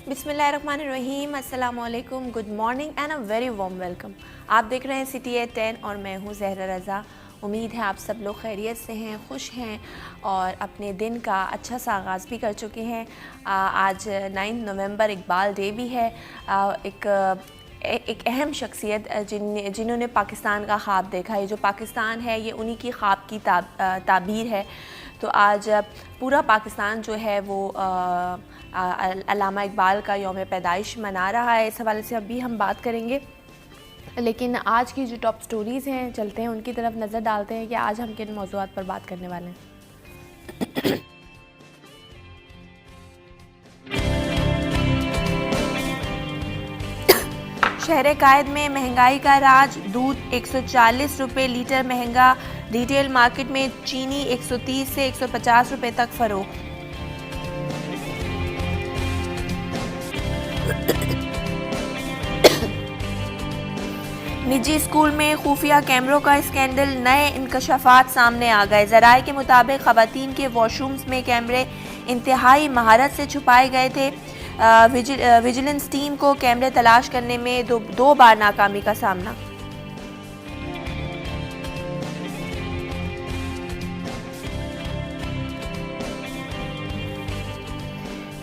बिस्मिल्लाहिर्रहमानिर्रहीम, अस्सलाम वालेकुम, good morning and a very warm welcome. आप देख रहे हैं सिटी एट 10 और मैं हूं ज़हरा रज़ा। उम्मीद है आप सब लोग खैरियत से हैं, खुश हैं और अपने दिन का अच्छा सा आगाज़ भी कर चुके हैं। आज 9 नवंबर इकबाल डे भी है। एक अहम शख्सियत जिन्होंने पाकिस्तान का ख्वाब देखा है। जो पाकिस्तान है ये उन्हीं की ख्वाब की ताबीर है। तो आज पूरा पाकिस्तान जो है वो अल्लामा इकबाल का यौम पैदाइश मना रहा है। इस हवाले से अभी हम बात करेंगे, लेकिन आज की जो टॉप स्टोरीज़ हैं चलते हैं उनकी तरफ नज़र डालते हैं कि आज हम किन मौज़ूआत पर बात करने वाले हैं। शहर कायद में महंगाई का राज, दूध 140 रुपये लीटर महंगा, रिटेल मार्केट में चीनी 130 से 150 रुपये तक फरोख्त। निजी स्कूल में खुफिया कैमरों का स्कैंडल, नए इंकशाफात सामने आ गए। ज़राए के मुताबिक ख़वातीन के वॉशरूम्स में कैमरे इंतहाई महारत से छुपाए गए थे। विजिलेंस टीम को कैमरे तलाश करने में दो बार नाकामी का सामना।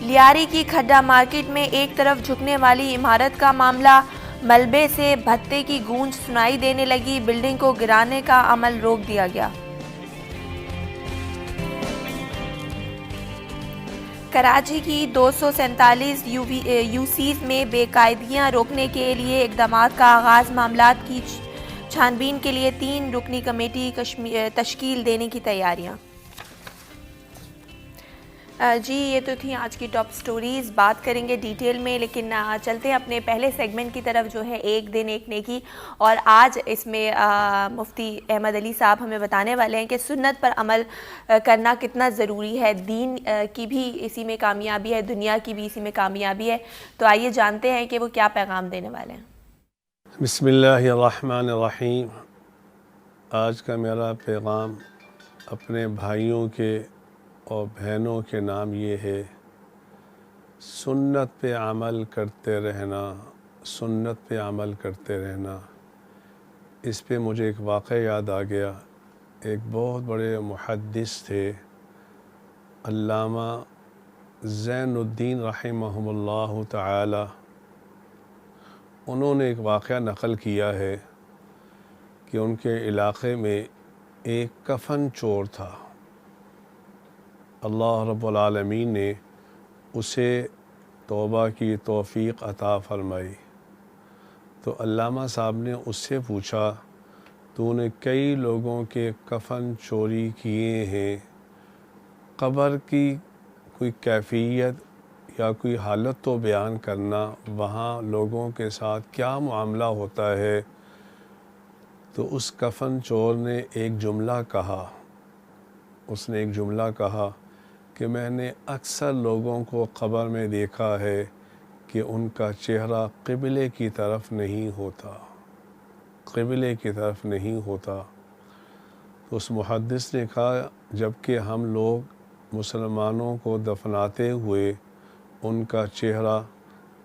लियारी की खड्डा मार्केट में एक तरफ झुकने वाली इमारत का मामला, मलबे से भत्ते की गूंज सुनाई देने लगी। बिल्डिंग को गिराने का अमल रोक दिया गया। कराची की 247 यूसीज में बेकायदगियां रोकने के लिए इक़दामात का आगाज़, मामलात की छानबीन के लिए 3 रुकनी कमेटी तश्कील देने की तैयारियां। जी ये तो थी आज की टॉप स्टोरीज़। बात करेंगे डिटेल में, लेकिन चलते हैं अपने पहले सेगमेंट की तरफ जो है एक दिन एक नेकी। और आज इसमें मुफ्ती अहमद अली साहब हमें बताने वाले हैं कि सुन्नत पर अमल करना कितना ज़रूरी है। दीन की भी इसी में कामयाबी है, दुनिया की भी इसी में कामयाबी है। तो आइए जानते हैं कि वो क्या पैगाम देने वाले हैं। बिस्मिल्लाहिर्रहमानिर्रहीम। आज का मेरा पैगाम अपने भाइयों के और बहनों के नाम ये है, सुन्नत पे अमल करते रहना, सुन्नत पे अमल करते रहना। इस पे मुझे एक वाक़या याद आ गया। एक बहुत बड़े मुहद्दिस थे, अल्लामा ज़ैनुद्दीन रहमहुल्लाह ताला। उन्होंने एक वाक़या नक़ल किया है कि उनके इलाक़े में एक कफ़न चोर था। अल्लाह रब्बुल आलमीन ने उसे तौबा की तौफ़ीक़ अता फ़रमाई। तो अल्लामा साहब ने उससे पूछा, तूने कई लोगों के कफ़न चोरी किए हैं, क़ब्र की कोई कैफ़ियत या कोई हालत तो बयान करना, वहाँ लोगों के साथ क्या मामला होता है। तो उस कफ़न चोर ने एक जुमला कहा, उसने एक जुमला कहा कि मैंने अक्सर लोगों को क़ब्र में देखा है कि उनका चेहरा क़िबले की तरफ नहीं होता, क़िबले की तरफ नहीं होता। तो उस मुहद्दिस ने कहा, जबकि हम लोग मुसलमानों को दफनाते हुए उनका चेहरा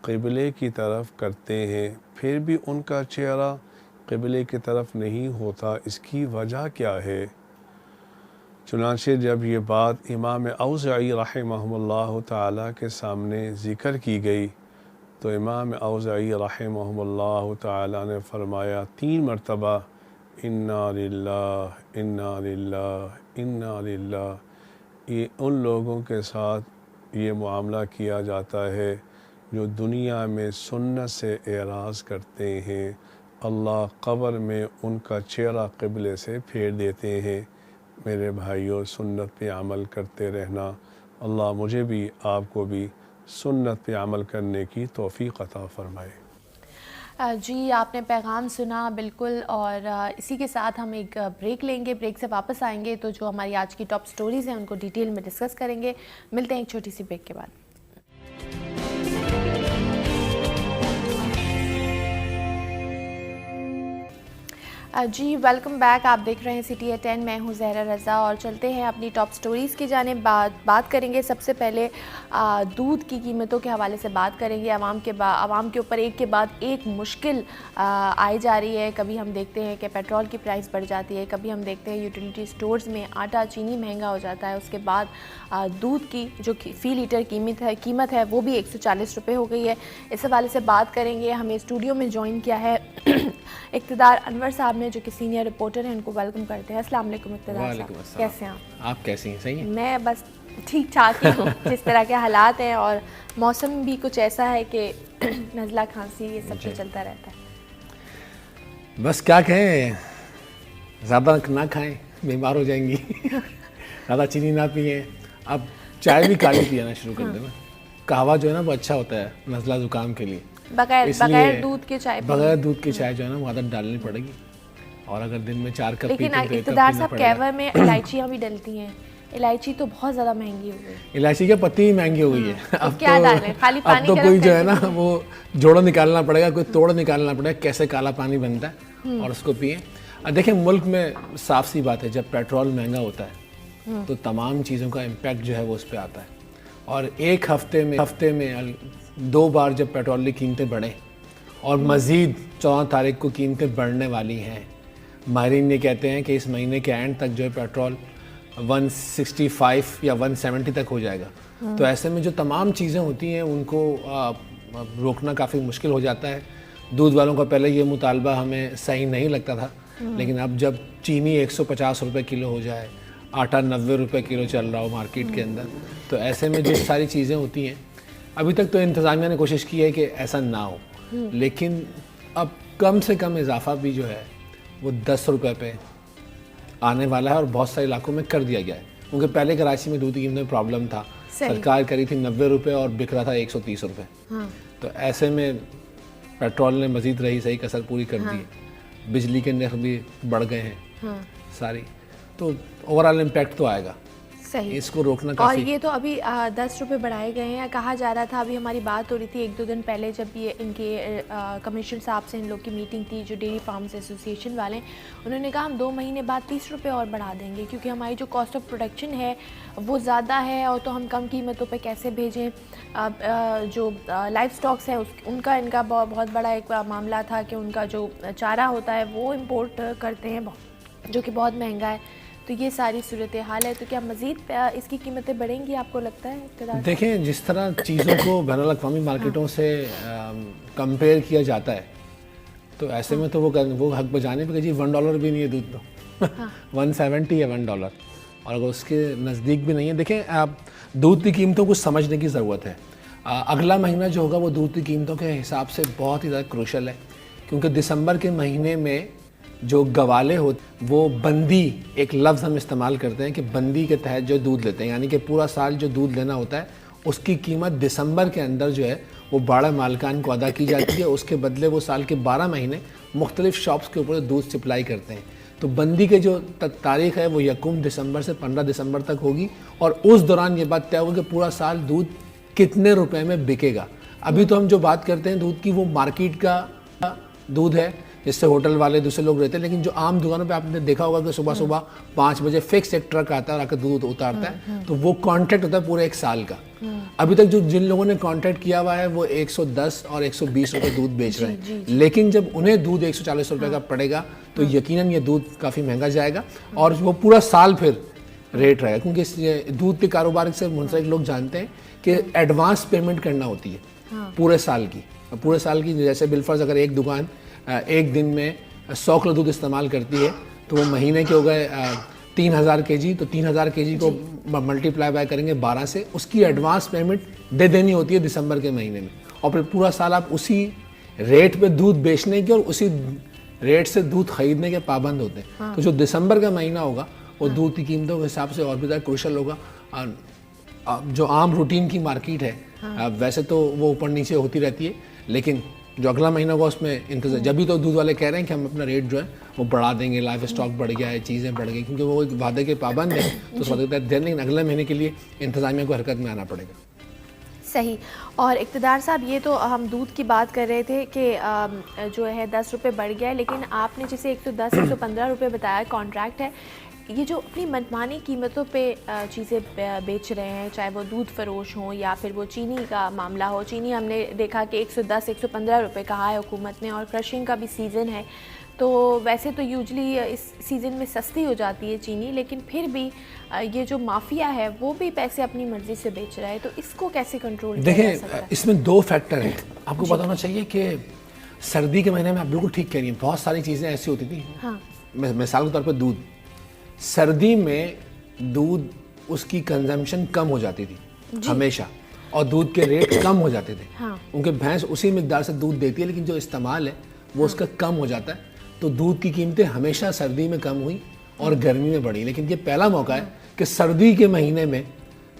क़िबले की तरफ करते हैं, फिर भी उनका चेहरा क़िबले की तरफ नहीं होता, इसकी वजह क्या है। चुनांचे जब ये बात इमाम औज़ाई रहमहुल्लाह ताला के सामने ज़िक्र की गई, तो इमाम औज़ाई रहमहुल्लाह ताला ने फ़रमाया 3 मरतबा, इन्ना लिल्लाह इन्ना लिल्लाह इन्ना लिल्लाह। ये उन लोगों के साथ ये मामला किया जाता है जो दुनिया में सुन्नत से एराज़ करते हैं। अल्लाह क़ब्र में उनका चेहरा क़िबले से फेर देते हैं। मेरे भाइयों, सुन्नत पे अमल करते रहना। अल्लाह मुझे भी आपको भी सुन्नत पे अमल करने की तौफ़ीक़ अता फ़रमाए। जी आपने पैगाम सुना बिल्कुल, और इसी के साथ हम एक ब्रेक लेंगे। ब्रेक से वापस आएंगे तो जो हमारी आज की टॉप स्टोरीज़ हैं उनको डिटेल में डिस्कस करेंगे। मिलते हैं एक छोटी सी ब्रेक के बाद। जी वेलकम बैक। आप देख रहे हैं सिटी 10। मैं हूं ज़हरा रज़ा और चलते हैं अपनी टॉप स्टोरीज़ की जानिब। बात करेंगे सबसे पहले दूध की कीमतों के हवाले से बात करेंगे। आवाम के ऊपर एक के बाद एक मुश्किल आई जा रही है। कभी हम देखते हैं कि पेट्रोल की प्राइस बढ़ जाती है, कभी हम देखते हैं यूटिलिटी स्टोर्स में आटा चीनी महंगा हो जाता है। उसके बाद दूध की जो फ़ी लीटर कीमत है वो भी 140 रुपये हो गई है। इस हवाले से बात करेंगे। हमें स्टूडियो में ज्वाइन किया है इक़्तिदार अनवर साहब ने, जो कि सीनियर रिपोर्टर हैं। उनको वेलकम करते हैं। अस्सलाम वालेकुम इक़्तिदार साहब, कैसे हैं आप कैसी हैं? सही हैं? मैं बस ठीक ठाक ही हूँ। जिस तरह के हालात हैं और मौसम भी कुछ ऐसा है कि नज़ला खांसी ये सब तो चलता रहता है। बस क्या कहें, ज़्यादा ना खाएं, बीमार हो जाएंगी। ज़्यादा चीनी ना पिए। अब चाय भी काली पियाना शुरू कर देना। कहवा जो है ना वो अच्छा होता है नज़ला ज़ुकाम के लिए। बगैर दूध के चाय, बगैर दूध के चाय जो है ना वो आदत डालनी पड़ेगी। और अगर दिन में 4 कप पीते लेकिन हैं तो इक़्तिदार साहब कहवे में इलायचियाँ भी डलती हैं। इलायची तो बहुत ज़्यादा महंगी हो गई। इलायची की पत्ती ही महंगी हो गई है। अब क्या डालें? खाली पानी अब तो कोई जो है ना वो जोड़ा निकालना पड़ेगा, कोई तोड़ निकालना पड़ेगा कैसे काला पानी बनता है और उसको पिए। अब देखिए मुल्क में साफ सी बात है, जब पेट्रोल महंगा होता है तो तमाम चीज़ों का इम्पैक्ट जो है वो उस पर आता है। और एक हफ्ते में 2 बार जब पेट्रोल की कीमतें बढ़ें और मज़ीद 14 तारीख को कीमतें बढ़ने वाली हैं। माहिरीन ये कहते हैं कि इस महीने के एंड तक जो है पेट्रोल 165 या 170 तक हो जाएगा। तो ऐसे में जो तमाम चीज़ें होती हैं उनको रोकना काफ़ी मुश्किल हो जाता है। दूध वालों का पहले ये मुतालबा हमें सही नहीं लगता था, लेकिन अब जब चीनी 150 रुपये किलो हो जाए, आटा 90 रुपये किलो चल रहा हो मार्केट के अंदर, तो ऐसे में जो सारी चीज़ें होती हैं, अभी तक तो इंतज़ामिया ने कोशिश की है कि ऐसा ना हो, लेकिन अब कम से कम इजाफा भी जो है वो 10 रुपये पे आने वाला है और बहुत सारे इलाकों में कर दिया गया है। क्योंकि पहले कराची में दूध की कीमत में प्रॉब्लम था, सरकार करी थी 90 रुपये और बिक रहा था 130 रुपये। तो ऐसे में पेट्रोल ने मज़ीद रही सही कसर पूरी कर दी है। बिजली के नर्ख भी बढ़ गए हैं सारी, तो ओवरऑल इम्पैक्ट तो आएगा। सही, इसको रोकना और काफ़ी। ये तो अभी 10 रुपये बढ़ाए गए हैं। कहा जा रहा था, अभी हमारी बात हो रही थी 1-2 दिन पहले जब ये इनके कमिश्नर साहब से इन लोग की मीटिंग थी, जो डेयरी फार्म्स एसोसिएशन वाले, उन्होंने कहा हम 2 महीने बाद 30 रुपये और बढ़ा देंगे क्योंकि हमारी जो कॉस्ट ऑफ प्रोडक्शन है वो ज़्यादा है और तो हम कम कीमतों पे कैसे भेजें। जो लाइफ स्टॉक्स हैं उनका इनका बहुत बड़ा एक मामला था कि उनका जो चारा होता है वो इम्पोर्ट करते हैं जो कि बहुत महंगा है। तो ये सारी सूरत हाल है। तो क्या मज़ीद इसकी कीमतें बढ़ेंगी आपको लगता है? देखें, जिस तरह चीज़ों को बैनुल अक़वामी मार्केटों से कंपेयर किया जाता है, तो ऐसे में तो वो हक बजाने पे कि जी $1 भी नहीं है दूध तो 170 है $1, और अगर उसके नज़दीक भी नहीं है। देखें, आप दूध की कीमतों को समझने की ज़रूरत है। अगला महीना जो होगा वो दूध की कीमतों के हिसाब से बहुत ही ज़्यादा क्रूशल है, क्योंकि दिसंबर के महीने में जो गवाले होते, वो बंदी, एक लफ्ज़ हम इस्तेमाल करते हैं कि बंदी के तहत जो दूध लेते हैं, यानी कि पूरा साल जो दूध लेना होता है उसकी कीमत दिसंबर के अंदर जो है वो बड़ा मालिकान को अदा की जाती है। उसके बदले वो साल के 12 महीने मुख्तलिफ शॉप्स के ऊपर दूध सप्लाई करते हैं। तो बंदी के जो तारीख़ है वो 1 दिसंबर से 15 दिसंबर तक होगी, और उस दौरान ये बात तय होगी कि पूरा साल दूध कितने रुपए में बिकेगा। अभी तो हम जो बात करते हैं दूध की, वो मार्केट का दूध है जिससे होटल वाले दूसरे लोग रहते हैं, लेकिन जो आम दुकानों पे आपने देखा होगा कि सुबह सुबह 5 बजे फिक्स एक ट्रक आता है और आकर दूध उतारता है, तो वो कॉन्ट्रैक्ट होता है पूरे 1 साल का। अभी तक जो जिन लोगों ने कॉन्ट्रैक्ट किया हुआ है वो 110 और 120 रुपये दूध बेच रहे हैं, लेकिन जब उन्हें दूध 140 रुपये का पड़ेगा तो यकीनन ये दूध काफ़ी महंगा जाएगा और वो पूरा साल फिर रेट रहेगा। क्योंकि दूध के कारोबार से मुंसलिक लोग जानते हैं कि एडवांस पेमेंट करना होती है पूरे साल की। जैसे बिलफर्ज अगर एक दुकान एक दिन में 100 किलो दूध इस्तेमाल करती है तो वो महीने के हो गए 3000 केजी, तो 3000 केजी को मल्टीप्लाई बाय करेंगे 12 से, उसकी एडवांस पेमेंट दे देनी होती है दिसंबर के महीने में, और फिर पूरा साल आप उसी रेट पे दूध बेचने के और उसी रेट से दूध खरीदने के पाबंद होते हैं। तो जो दिसंबर का महीना होगा वो दूध की कीमतों के हिसाब से और भी ज़्यादा क्रूशल होगा। जो आम रूटीन की मार्केट है वैसे तो वो ऊपर नीचे होती रहती है, लेकिन जो अगला महीना होगा उसमें इंतजार, जब भी तो दूध वाले कह रहे हैं कि हम अपना रेट जो है वो बढ़ा देंगे, लाइफ स्टॉक बढ़ गया है, चीज़ें बढ़ गई, क्योंकि वो एक वादे के पाबंद है, तो उस वादे के तहत, लेकिन अगले महीने के लिए इंतजामिया को हरकत में आना पड़ेगा। सही। और इक़्तिदार साहब, ये तो हम दूध की बात कर रहे थे कि जो है 10 रुपये बढ़ गया है, लेकिन आपने जैसे 110 115 रुपये बताया कॉन्ट्रैक्ट है, ये जो अपनी मनमानी कीमतों पे चीज़ें बेच रहे हैं, चाहे वो दूध फरोश हों या फिर वो चीनी का मामला हो। चीनी हमने देखा कि 110 115 रुपये कहा है हुकूमत ने, और क्रशिंग का भी सीज़न है, तो वैसे तो यूजली इस सीज़न में सस्ती हो जाती है चीनी, लेकिन फिर भी ये जो माफिया है वो भी पैसे अपनी मर्ज़ी से बेच रहा है, तो इसको कैसे कंट्रोल किया जा सकता है? देखिए, इसमें दो फैक्टर हैं। आपको पता होना चाहिए कि सर्दी के महीने में, आप बिल्कुल ठीक कह रही हैं, बहुत सारी चीज़ें ऐसी होती थी। हाँ। मिसाल के तौर पर दूध, सर्दी में दूध उसकी कंजम्पशन कम हो जाती थी हमेशा, और दूध के रेट कम हो जाते थे। हाँ। उनके भैंस उसी मिकदार से दूध देती है, लेकिन जो इस्तेमाल है वो उसका कम हो जाता है, तो दूध की कीमतें हमेशा सर्दी में कम हुई और गर्मी में बढ़ी। लेकिन ये पहला मौका है कि सर्दी के महीने में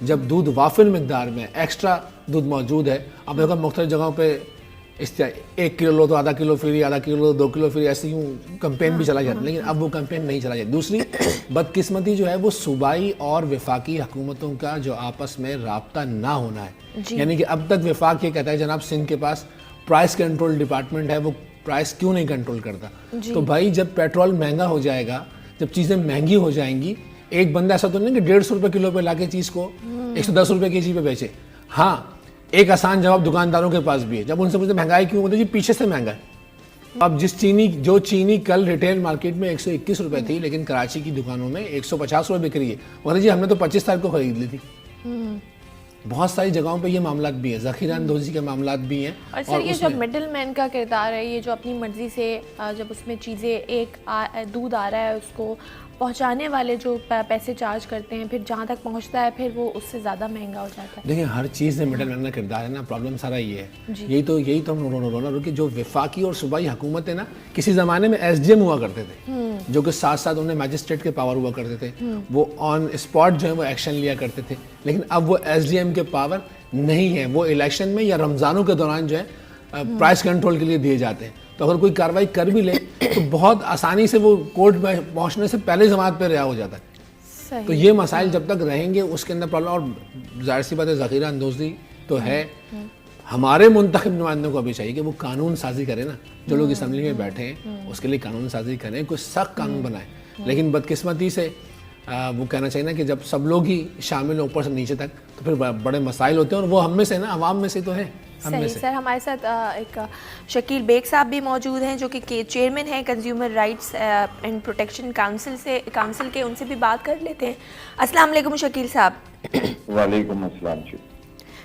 जब दूध वाफिर मिकदार में एक्स्ट्रा दूध मौजूद है। अब देखो मुख्तलिफ जगहों पे इस 1 किलो लो तो आधा किलो फ्री, आधा किलो लो 2 किलो फ्री, ऐसे यूँ कंपेन भी चला जाता है, लेकिन अब वो कंपेन नहीं चला जाता। दूसरी बदकिस्मती जो है वो सूबाई और वफाकी हुकूमतों का जो आपस में राब्ता ना होना है। यानी कि अब तक वफाक ये कहता है जनाब सिंध के पास प्राइस कंट्रोल डिपार्टमेंट है, वो प्राइस क्यों नहीं कंट्रोल करता? तो भाई जब पेट्रोल महंगा हो जाएगा, जब चीज़ें महंगी हो जाएंगी, एक बंदा ऐसा तो नहीं कि 150 रुपये किलो पे लाके चीज़ को 110 रुपये केजी पे बेचे। हाँ, एक आसान जवाब दुकानदारों के पास भी है। जब उनसे पूछते महंगाई क्यों होती है, जी पीछे से महंगा है। अब जो चीनी कल रिटेल मार्केट में 121 रुपये थी, लेकिन कराची की दुकानों में 150 रुपये बिक रही है। बोले जी हमने तो 25 तारीख को खरीद ली थी। बहुत सारी जगहों पे ये मामलात भी है, ज़ख़ीरा अंदोज़ी के मामलात भी हैं। और सर ये जो मिडल मैन का किरदार है, ये जो अपनी मर्ज़ी से जब उसमें चीज़ें दूध आ रहा है, उसको पहुंचाने वाले जो पैसे चार्ज करते हैं, फिर जहाँ तक पहुंचता है फिर वो उससे ज़्यादा महंगा हो जाता है। देखिए, हर चीज़ में मिडल मैन का किरदार है ना, प्रॉब्लम सारा ये है। यही तो हम रोना रुके, जो वफाकी और सूबाई हुकूमत है ना, किसी ज़माने में SDM हुआ करते थे, जो कि साथ साथ उन्हें मैजिस्ट्रेट के पावर हुआ करते थे, वो ऑन स्पॉट जो है वो एक्शन लिया करते थे। लेकिन अब वो SDM के पावर नहीं है, वो इलेक्शन में या रमज़ानों के दौरान जो है प्राइस कंट्रोल के लिए दिए जाते हैं। तो अगर कोई कार्रवाई कर भी ले तो बहुत आसानी से वो कोर्ट में पहुंचने से पहले जमानत पे रिहा हो जाता है। सही। तो ये मसाइल जब तक रहेंगे उसके अंदर प्रॉब्लम, और जाहिर सी बात है ज़ख़ीरा अंदोज़ी तो है। हमारे मुंतखब नुमाइंदों को अभी चाहिए कि वो कानून साजी करें ना, जो लोग असम्बली में बैठे हैं उसके लिए कानून साजी करें, कोई सख्त कानून बनाए। लेकिन बदकिस्मती से वो कहना चाहिए ना कि जब सब लोग ही शामिल हो ऊपर से नीचे तक, तो फिर बड़े मसाइल होते हैं, और वो हम में से ना, अवाम में से तो है। सही सर, हमारे साथ एक शकील बेग साहब भी मौजूद हैं, जो कि चेयरमैन हैं consumer rights and protection council के, उनसे भी बात कर लेते हैं। अस्सलाम वालेकुम शकील साहब। वालेकुम अस्सलाम जी।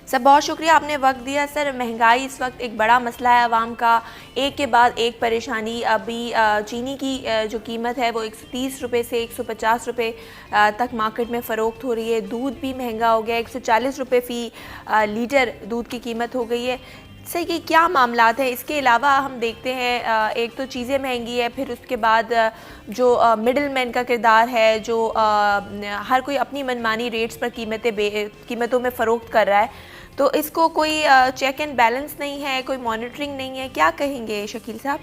सर बहुत शुक्रिया आपने वक्त दिया। सर महंगाई इस वक्त एक बड़ा मसला है आवाम का, एक के बाद एक परेशानी। अभी चीनी की जो कीमत है वो 130 रुपये से 150 रुपये तक मार्केट में फ़रोख्त हो रही है। दूध भी महंगा हो गया, 140 रुपये फ़ी लीटर दूध की कीमत हो गई है। सर ये क्या मामलात है? इसके अलावा हम देखते हैं एक तो चीज़ें महंगी है, फिर उसके बाद जो मिडल मैन का किरदार है, जो हर कोई अपनी मनमानी रेट्स पर कीमतों में फ़रोख्त कर रहा है, तो इसको कोई चेक एंड बैलेंस नहीं है, कोई मॉनिटरिंग नहीं है। क्या कहेंगे शकील साहब?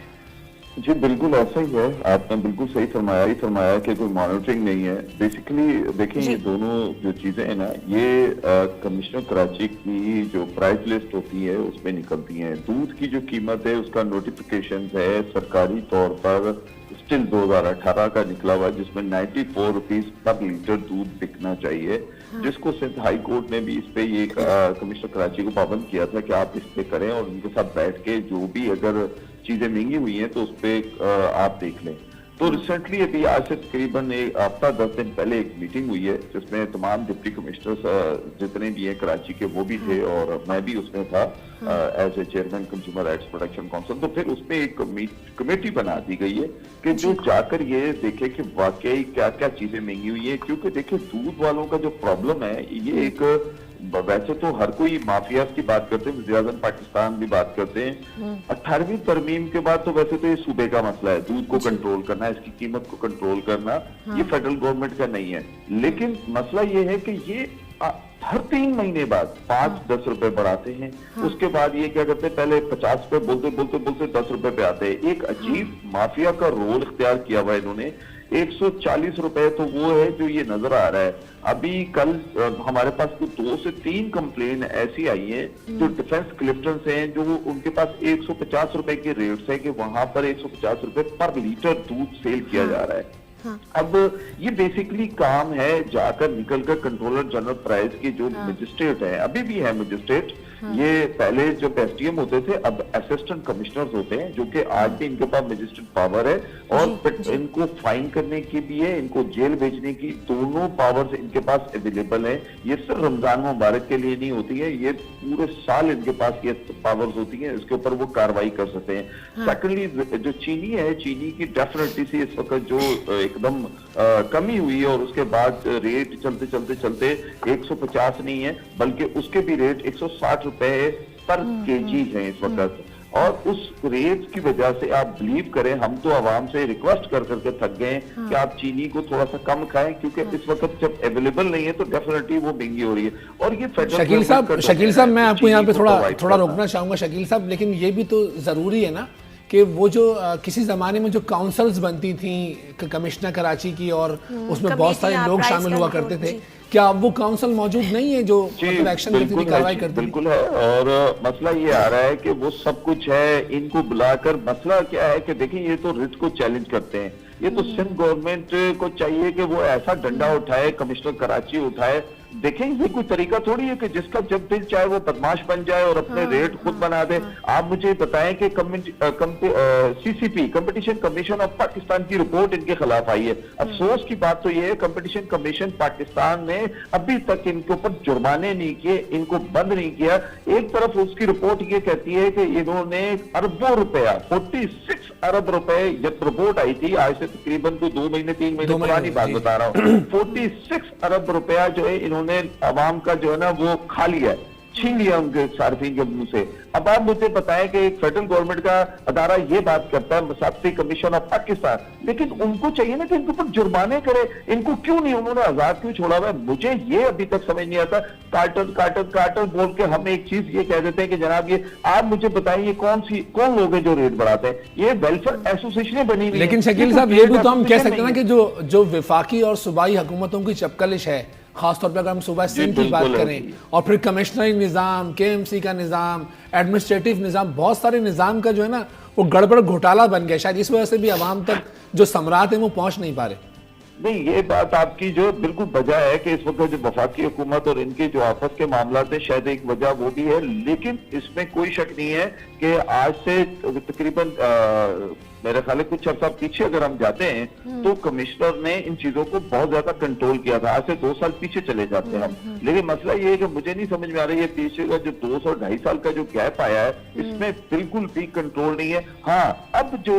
जी बिल्कुल ऐसा ही है, आपने बिल्कुल सही फरमाया कि कोई मॉनिटरिंग नहीं है। बेसिकली देखें, ये दोनों जो चीजें हैं ना, ये कमिश्नर कराची की जो प्राइस लिस्ट होती है उसमें निकलती हैं। दूध की जो कीमत है उसका नोटिफिकेशन है सरकारी तौर पर स्टिल 2018 का निकला हुआ, जिसमें 94 रुपीज पर लीटर दूध बिकना चाहिए। जिसको सिंध हाई कोर्ट ने भी इस पे ये कमिश्नर कराची को पाबंद किया था कि आप इस पे करें, और उनके साथ बैठ के जो भी अगर चीजें महंगी हुई हैं तो उस पे आप देख लें। तो रिसेंटली अभी आज से तकरीबन एक हफ्ता 10 दिन पहले एक मीटिंग हुई है, जिसमें तमाम डिप्टी कमिश्नर्स जितने भी हैं कराची के वो भी थे, और मैं भी उसमें था as a chairman consumer rights protection council. तो फिर उसमें एक कमेटी बना दी गई है कि जो जाकर ये देखे कि वाकई क्या क्या चीजें महंगी हुई है। क्योंकि देखिए, दूध वालों का जो प्रॉब्लम है, ये एक वैसे तो हर कोई माफिया की बात करते हैं, वज़ीर-ए-आज़म पाकिस्तान भी बात करते हैं। 18वीं तरमीम के बाद तो वैसे तो ये सूबे का मसला है, दूध को कंट्रोल करना, इसकी कीमत को कंट्रोल करना, ये फेडरल गवर्नमेंट का नहीं है। लेकिन मसला ये है कि ये हर 3 महीने बाद 5-10 रुपए बढ़ाते हैं। उसके बाद ये क्या करते हैं, पहले 50 रुपए बोलते 10 रुपए पे आते हैं। एक अजीब माफिया का रोल इख्तियार किया हुआ है इन्होंने। 140 रुपए तो वो है जो ये नजर आ रहा है। अभी कल हमारे पास तो 2 से 3 कंप्लेन ऐसी आई है जो डिफेंस क्लिफ्टन से हैं, जो उनके पास 150 रुपए के रेट्स है कि वहां पर 150 रुपए पर लीटर दूध सेल किया जा रहा है। अब ये बेसिकली काम है जाकर निकलकर कंट्रोलर जनरल प्राइस की जो मजिस्ट्रेट है, अभी भी है मजिस्ट्रेट, ये पहले जब एसडीएम होते थे अब असिस्टेंट कमिश्नर्स होते हैं, जो कि आज भी इनके पास मजिस्ट्रेट पावर है और इनको फाइन करने की भी है, इनको जेल भेजने की, दोनों पावर्स इनके पास अवेलेबल है। ये सिर्फ रमजान मुबारक के लिए नहीं होती है, ये पूरे साल इनके पास ये पावर्स होती है, इसके ऊपर वो कार्रवाई कर सकते हैं। सेकेंडली जो चीनी है, चीनी की डेफिनेटली से इस वक्त जो एकदम कमी हुई है और उसके बाद रेट चलते चलते चलते 150 नहीं है बल्कि उसके भी रेट 160 रुपए पर केजी है इस वक्त। और उस रेट की वजह से आप बिलीव करें, हम तो आवाम से रिक्वेस्ट कर करके थक गए कि आप चीनी को थोड़ा सा कम खाएं, क्योंकि इस वक्त जब अवेलेबल नहीं है तो डेफिनेटली वो महंगी हो रही है। और ये शकील साहब मैं आपको यहाँ पे थोड़ा रोकना चाहूंगा शकील साहब, लेकिन ये भी तो जरूरी है ना कि वो जो किसी ज़माने में जो काउंसिल्स बनती थी कमिश्नर कराची की और उसमें बहुत सारे लोग शामिल हुआ करते थे, क्या अब वो काउंसिल मौजूद नहीं है जो मतलब एक्शन लेती थी, कार्रवाई करती थी? बिल्कुल है। और मसला ये आ रहा है कि वो सब कुछ है, इनको बुलाकर मसला क्या है कि देखिए ये तो रिट को चैलेंज करते हैं, ये तो सिंध गवर्नमेंट को चाहिए कि वो ऐसा डंडा उठाए, कमिश्नर कराची उठाए। देखें ये कोई तरीका थोड़ी है कि जिसका जब दिल चाहे वो बदमाश बन जाए और अपने रेट खुद बना दे। आप मुझे बताएं कि CCP competition commission of Pakistan की रिपोर्ट इनके खिलाफ आई है। अफसोस की बात तो ये है कंपटीशन कमीशन पाकिस्तान ने अभी तक इनके ऊपर जुर्माने नहीं किए, इनको बंद नहीं किया। एक तरफ उसकी रिपोर्ट ये कहती है कि इन्होंने अरबों रुपया 46 अरब रुपए, जब रिपोर्ट आई थी आज से तकरीबन कोई 2 महीने 3 महीने पुरानी बात बता रहा हूँ, 46 अरब रुपया जो है इन्होंने अवाम का जो है ना वो खा लिया है, छीन लिया उनके सार्फिन के मुंह से। अब आप मुझे बताएं कि एक फेडरल गवर्नमेंट का अदारा ये बात करता है, मसाफती कमीशन ऑफ पाकिस्तान, लेकिन उनको चाहिए ना कि इनके ऊपर जुर्माने करे, इनको क्यों नहीं उन्होंने आजाद क्यों छोड़ा हुआ है? मुझे ये अभी तक समझ नहीं आता। कार्टर बोल के हम एक चीज ये कह देते हैं कि जनाब ये आप मुझे बताएं ये कौन लोग हैं जो रेट बढ़ाते हैं? ये वेलफेयर एसोसिएशनें बनी हुई। लेकिन शकील साहब ये भी तो हम कह सकते हैं ना कि जो विफाकी और सूबाई हुकूमतों की चपकलिश है, खासतौर पर अगर हम सूबा सिंध की बात करें और फिर कमिश्नरी निज़ाम, केएमसी का निज़ाम, एडमिनिस्ट्रेटिव निज़ाम, बहुत सारे निज़ाम का जो है ना वो गड़बड़ घोटाला बन गया। शायद इस वजह से भी आवाम तक जो सम्राट है वो पहुंच नहीं पा रहे। नहीं, ये बात आपकी जो बिल्कुल वजह है कि इस वक्त जो वफाकी हुकूमत और इनके जो आपस के मामला थे, शायद एक वजह वो भी है, लेकिन इसमें कोई शक नहीं है कि आज से तकरीबन मेरे ख्याल है कुछ अर्सा पीछे अगर हम जाते हैं तो कमिश्नर ने इन चीजों को बहुत ज्यादा कंट्रोल किया था। आज से 2 साल पीछे चले जाते हैं हम, लेकिन मसला ये है कि मुझे नहीं समझ में आ रहा है ये पीछे का जो 2 और 2.5 साल का जो गैप आया है इसमें बिल्कुल भी कंट्रोल नहीं है। हाँ, अब जो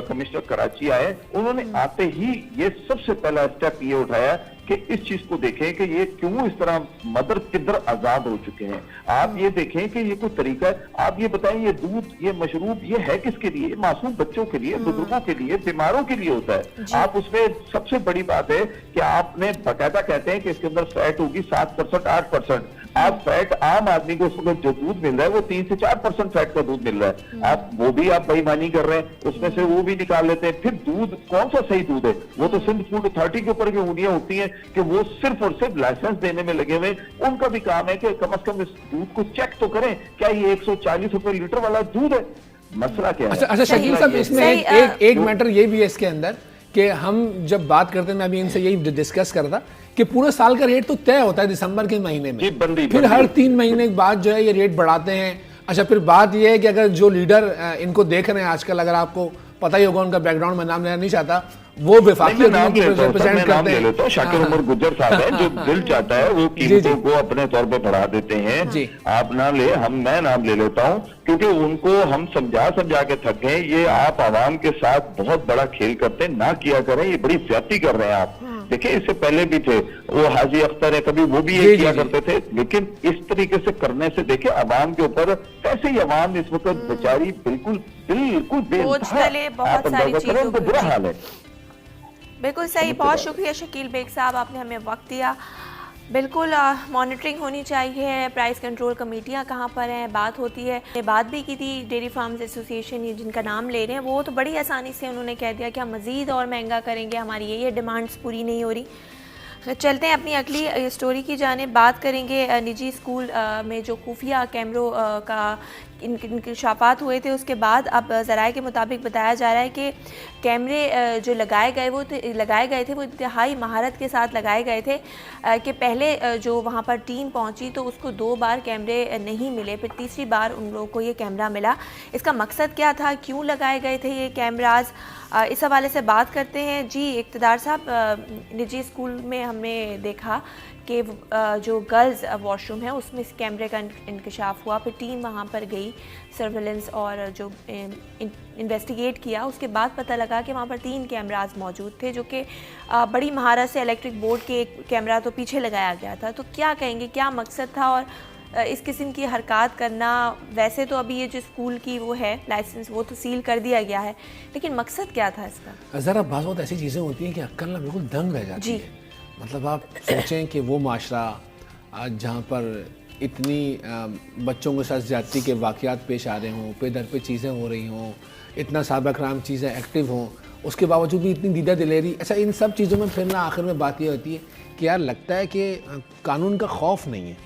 कमिश्नर कराची आए उन्होंने आते ही ये सबसे पहला स्टेप ये उठाया कि इस चीज को देखें कि ये क्यों इस तरह मदर किधर आजाद हो चुके हैं। आप ये देखें कि ये कोई तरीका है। आप ये बताएं ये दूध, ये मशरूब, ये है किसके लिए? मासूम बच्चों के लिए, बुजुर्गों के लिए, बीमारों के लिए होता है। आप उसमें सबसे बड़ी बात है कि आपने बाकायदा कहते हैं कि इसके अंदर फैट होगी 7%, 8%। आप फैट आम आदमी को उसमें जो दूध मिल रहा है वो 3 से 4% फैट का दूध मिल रहा है। आप वो भी आप बेईमानी कर रहे हैं, उसमें से वो भी निकाल लेते हैं। फिर दूध कौन सा सही दूध है? वो तो सिंध फूड अथॉरिटी के ऊपर की उंगलियां होती हैं कि वो सिर्फ और सिर्फ लाइसेंस देने में लगे हुए। उनका भी काम है कि कम से कम इस दूध को चेक तो करें, क्या ये 140 रुपए लीटर वाला दूध है? मसला क्या है? अच्छा शकील साहब, इसमें एक मैटर ये भी है इसके अंदर कि हम जब बात करते हैं, मैं अभी इनसे यही डिस्कस कर रहा कि पूरे साल का रेट तो तय होता है दिसंबर के महीने में, फिर हर 3 महीने के बाद जो है ये रेट बढ़ाते हैं। अच्छा, फिर बात ये है कि अगर जो लीडर इनको देख रहे हैं आजकल, अगर आपको पता ही होगा उनका बैकग्राउंड, में नाम लेना नहीं चाहता, वो विफाकी रिप्रेजेंट करते हैं। शाकिर उमर गुज्जर साहब है, जो दिल चाहता है वो कीमतों को अपने तौर पे बढ़ा देते हैं। आप नाम ले, मैं नाम ले लेता हूँ क्योंकि उनको हम समझा के थक गए। ये आप आवाम के साथ बहुत बड़ा खेल करते हैं, ना किया करें, ये बड़ी ज्यादती कर रहे हैं आप। देखिए इससे पहले भी थे वो हाजी अख्तर है, कभी वो भी ये किया करते थे, लेकिन इस तरीके से करने से देखिए अवाम के ऊपर कैसे ही अवाम इस वक्त बेचारी बिल्कुल बहुत सारी चीजों पे बुरा हाल है। बिल्कुल सही। बहुत शुक्रिया शकील बेग साहब, आपने हमें वक्त दिया। बिल्कुल मॉनिटरिंग होनी चाहिए। प्राइस कंट्रोल कमेटियाँ कहाँ पर हैं, बात होती है। ने बात भी की थी डेयरी फार्म्स एसोसिएशन, जिनका नाम ले रहे हैं, वो तो बड़ी आसानी से उन्होंने कह दिया कि हम मज़ीद और महंगा करेंगे, हमारी ये डिमांड्स पूरी नहीं हो रही। चलते हैं अपनी अगली स्टोरी की जाने। बात करेंगे निजी स्कूल में जो खुफिया कैमरों का इंकशाफात हुए थे, उसके बाद अब ज़राए के मुताबिक बताया जा रहा है कि कैमरे जो लगाए गए थे वो इंतहाई महारत के साथ लगाए गए थे कि पहले जो वहाँ पर टीम पहुँची तो उसको 2 बार कैमरे नहीं मिले, फिर तीसरी बार उन लोगों को ये कैमरा मिला। इसका मकसद क्या था, क्यों लगाए गए थे ये कैमराज, इस हवाले से बात करते हैं। जी इक़्तिदार साहब, निजी स्कूल में हमने देखा कि जो गर्ल्स वॉशरूम है उसमें इस कैमरे का इंकशाफ हुआ, फिर टीम वहाँ पर गई सर्वेलेंस और जो इन्वेस्टिगेट किया, उसके बाद पता लगा कि वहाँ पर 3 कैमराज मौजूद थे जो कि बड़ी महारत से इलेक्ट्रिक बोर्ड के एक कैमरा तो पीछे लगाया गया था। तो क्या कहेंगे, क्या मकसद था और इस किस्म की हरकत करना? वैसे तो अभी ये जो स्कूल की वो है लाइसेंस वो तो सील कर दिया गया है, लेकिन मकसद क्या था इसका? ज़रा बाज़ बहुत ऐसी चीज़ें होती हैं कि अक्ल ना बिल्कुल दंग रह जाती है। मतलब आप सोचें कि वो माशरा आज जहाँ पर इतनी बच्चों के साथ ज़्यादती के वाक़यात पेश आ रहे हों, पे दर पे चीज़ें हो रही हों, इतना साहब कराम चीज़ें एक्टिव हों, उसके बावजूद भी इतनी दीदा दिलेरी। अच्छा, इन सब चीज़ों में फिर ना आखिर में बात ये होती है कि यार लगता है कि कानून का खौफ नहीं है।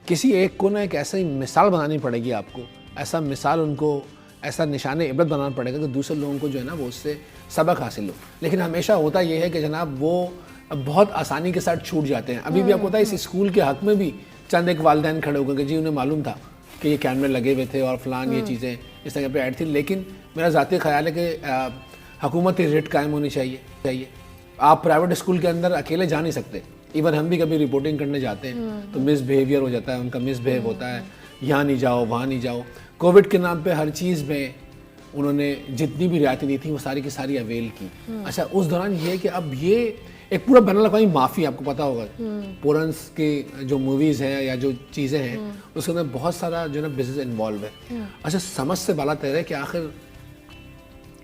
किसी एक को ना एक ऐसी मिसाल बनानी पड़ेगी आपको, ऐसा मिसाल उनको, ऐसा निशान इबरत बनाना पड़ेगा कि दूसरे लोगों को जो है ना वो उससे सबक हासिल हो। लेकिन हमेशा होता ये है कि जनाब वो बहुत आसानी के साथ छूट जाते हैं। अभी भी आपको पता है इस स्कूल के हक़ में भी चंद एक वालिदैन खड़े हो गए कि जी उन्हें मालूम था कि ये कैमरे लगे हुए थे और फलान ये चीज़ें इस तरह पे ऐड थी। लेकिन मेरा ज़ाती ख्याल है कि हुकूमती रेट कायम होनी चाहिए। आप प्राइवेट स्कूल के अंदर अकेले जा नहीं सकते। इवन हम भी कभी रिपोर्टिंग करने जाते हैं तो मिसबिहेवियर हो जाता है, उनका मिसबिहेव होता है, यहाँ नहीं जाओ वहाँ नहीं जाओ। कोविड के नाम पे हर चीज़ में उन्होंने जितनी भी रियायतें दी थी वो सारी की सारी अवेल की। अच्छा, उस दौरान ये है कि अब ये एक पूरा बैनुल-अक़वामी माफिया, आपको पता होगा पोरेंस की जो मूवीज़ हैं या जो चीज़ें हैं उसके अंदर बहुत सारा जो है ना बिजनेस इन्वॉल्व है। अच्छा, समझ से बाला तैर है कि आखिर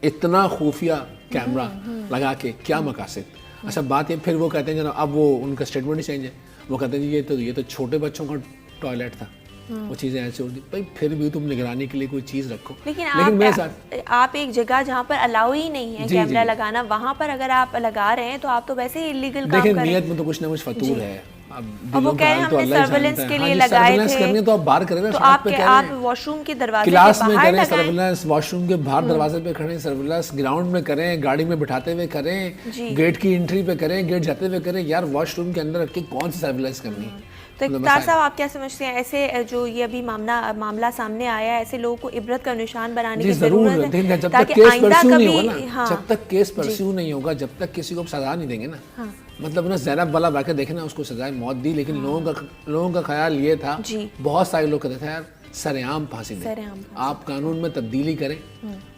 इतना खुफिया कैमरा लगा के क्या मकासद। अच्छा, बात ये फिर वो कहते हैं जनाब, अब वो उनका स्टेटमेंट ही चेंज है, वो कहते हैं जी ये तो छोटे बच्चों का टॉयलेट था, वो चीज़ें ऐसे होती। भाई फिर भी तुम निगरानी के लिए कोई चीज़ रखो। लेकिन मेरे साथ आप एक जगह जहाँ पर अलाउ ही नहीं है कैमरा लगाना, वहाँ पर अगर आप लगा रहे हैं तो आप तो वैसे ही इलीगल काम कर रहे हैं। देखिए, नियत में तो कुछ ना कुछ फतूर है। अब वो कह रहे हैं हमने सर्वेलेंस के लिए लगाए थे, तो आप बाहर करें, तो आप वॉशरूम के दरवाजे क्लास में करें सर्वेलेंस, वॉशरूम के बाहर दरवाजे पे खड़े सर्वेलेंस, ग्राउंड में करें, गाड़ी में बिठाते हुए करें, गेट की एंट्री पे करें, गेट जाते हुए करें। यार वॉशरूम के अंदर रख के कौन सी सर्वेलेंस करनी है? तो इक़्तिदार साहब, आप क्या समझते हैं ऐसे जो ये अभी मामला सामने आया है, ऐसे लोगों को इबरत का निशान बनाने की ज़रूरत है? जब तक केस परस्यू नहीं होगा ना, जब तक केस परस्यू नहीं होगा, जब तक किसी को सजा नहीं देंगे ना, मतलब ना ज़ैनब वाला वाक़या देखे ना, उसको सजाए मौत दी, लेकिन लोगों का ख्याल ये था, बहुत सारे लोग कहते थे यार सरेआम फांसी दें, आप कानून में तब्दीली करें।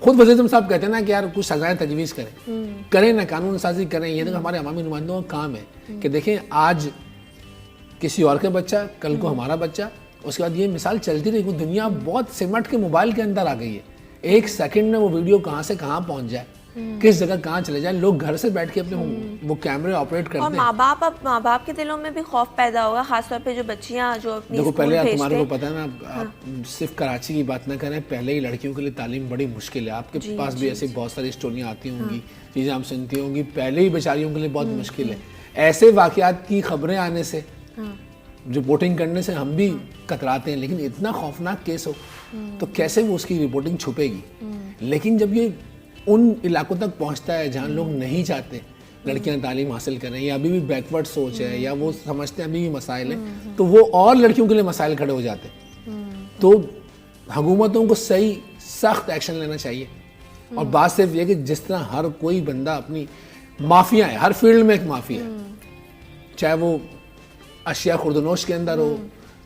खुद वज़ीर आज़म साहब कहते हैं ना कि यार कुछ सजाएं तजवीज़ करें ना, कानून साजी करें। ये तो हमारे अवामी नुमाइंदों का काम है कि देखें आज किसी और का बच्चा, कल को हमारा बच्चा, उसके बाद ये मिसाल चलती रही। वो दुनिया बहुत सिमट के मोबाइल के अंदर आ गई है। एक सेकंड में वो वीडियो कहाँ से कहाँ पहुँच जाए, किस जगह कहाँ चले जाए, लोग घर से बैठ के अपने वो कैमरे ऑपरेट करते हैं। और माँ बाप के दिलों में भी खौफ पैदा होगा, खासतौर पे जो बच्चियाँ जो अपनी देखो पहले तुम्हारे को पता है ना, आप सिर्फ कराची की बात ना करें, पहले ही लड़कियों के लिए तालीम बड़ी मुश्किल है। आपके पास भी ऐसी बहुत सारी स्टोरियाँ आती होंगी, चीज़ें आप सुनती होंगी, पहले ही बेचारियों के लिए बहुत मुश्किल है। ऐसे वाक़यात की खबरें आने से, रिपोर्टिंग करने से हम भी कतराते हैं, लेकिन इतना खौफनाक केस हो तो कैसे वो उसकी रिपोर्टिंग छुपेगी। लेकिन जब ये उन इलाकों तक पहुंचता है जहां लोग नहीं चाहते लड़कियां तालीम हासिल करें, या अभी भी बैकवर्ड सोच है, या वो समझते हैं अभी भी मसाइल हैं, तो वो और लड़कियों के लिए मसाइल खड़े हो जाते हैं। तो हुकूमतों को सही सख्त एक्शन लेना चाहिए। और बात सिर्फ ये कि जिस तरह हर कोई बंदा अपनी माफिया है, हर फील्ड में एक माफिया है, चाहे वो अशिया खुर्दनोश के अंदर हो,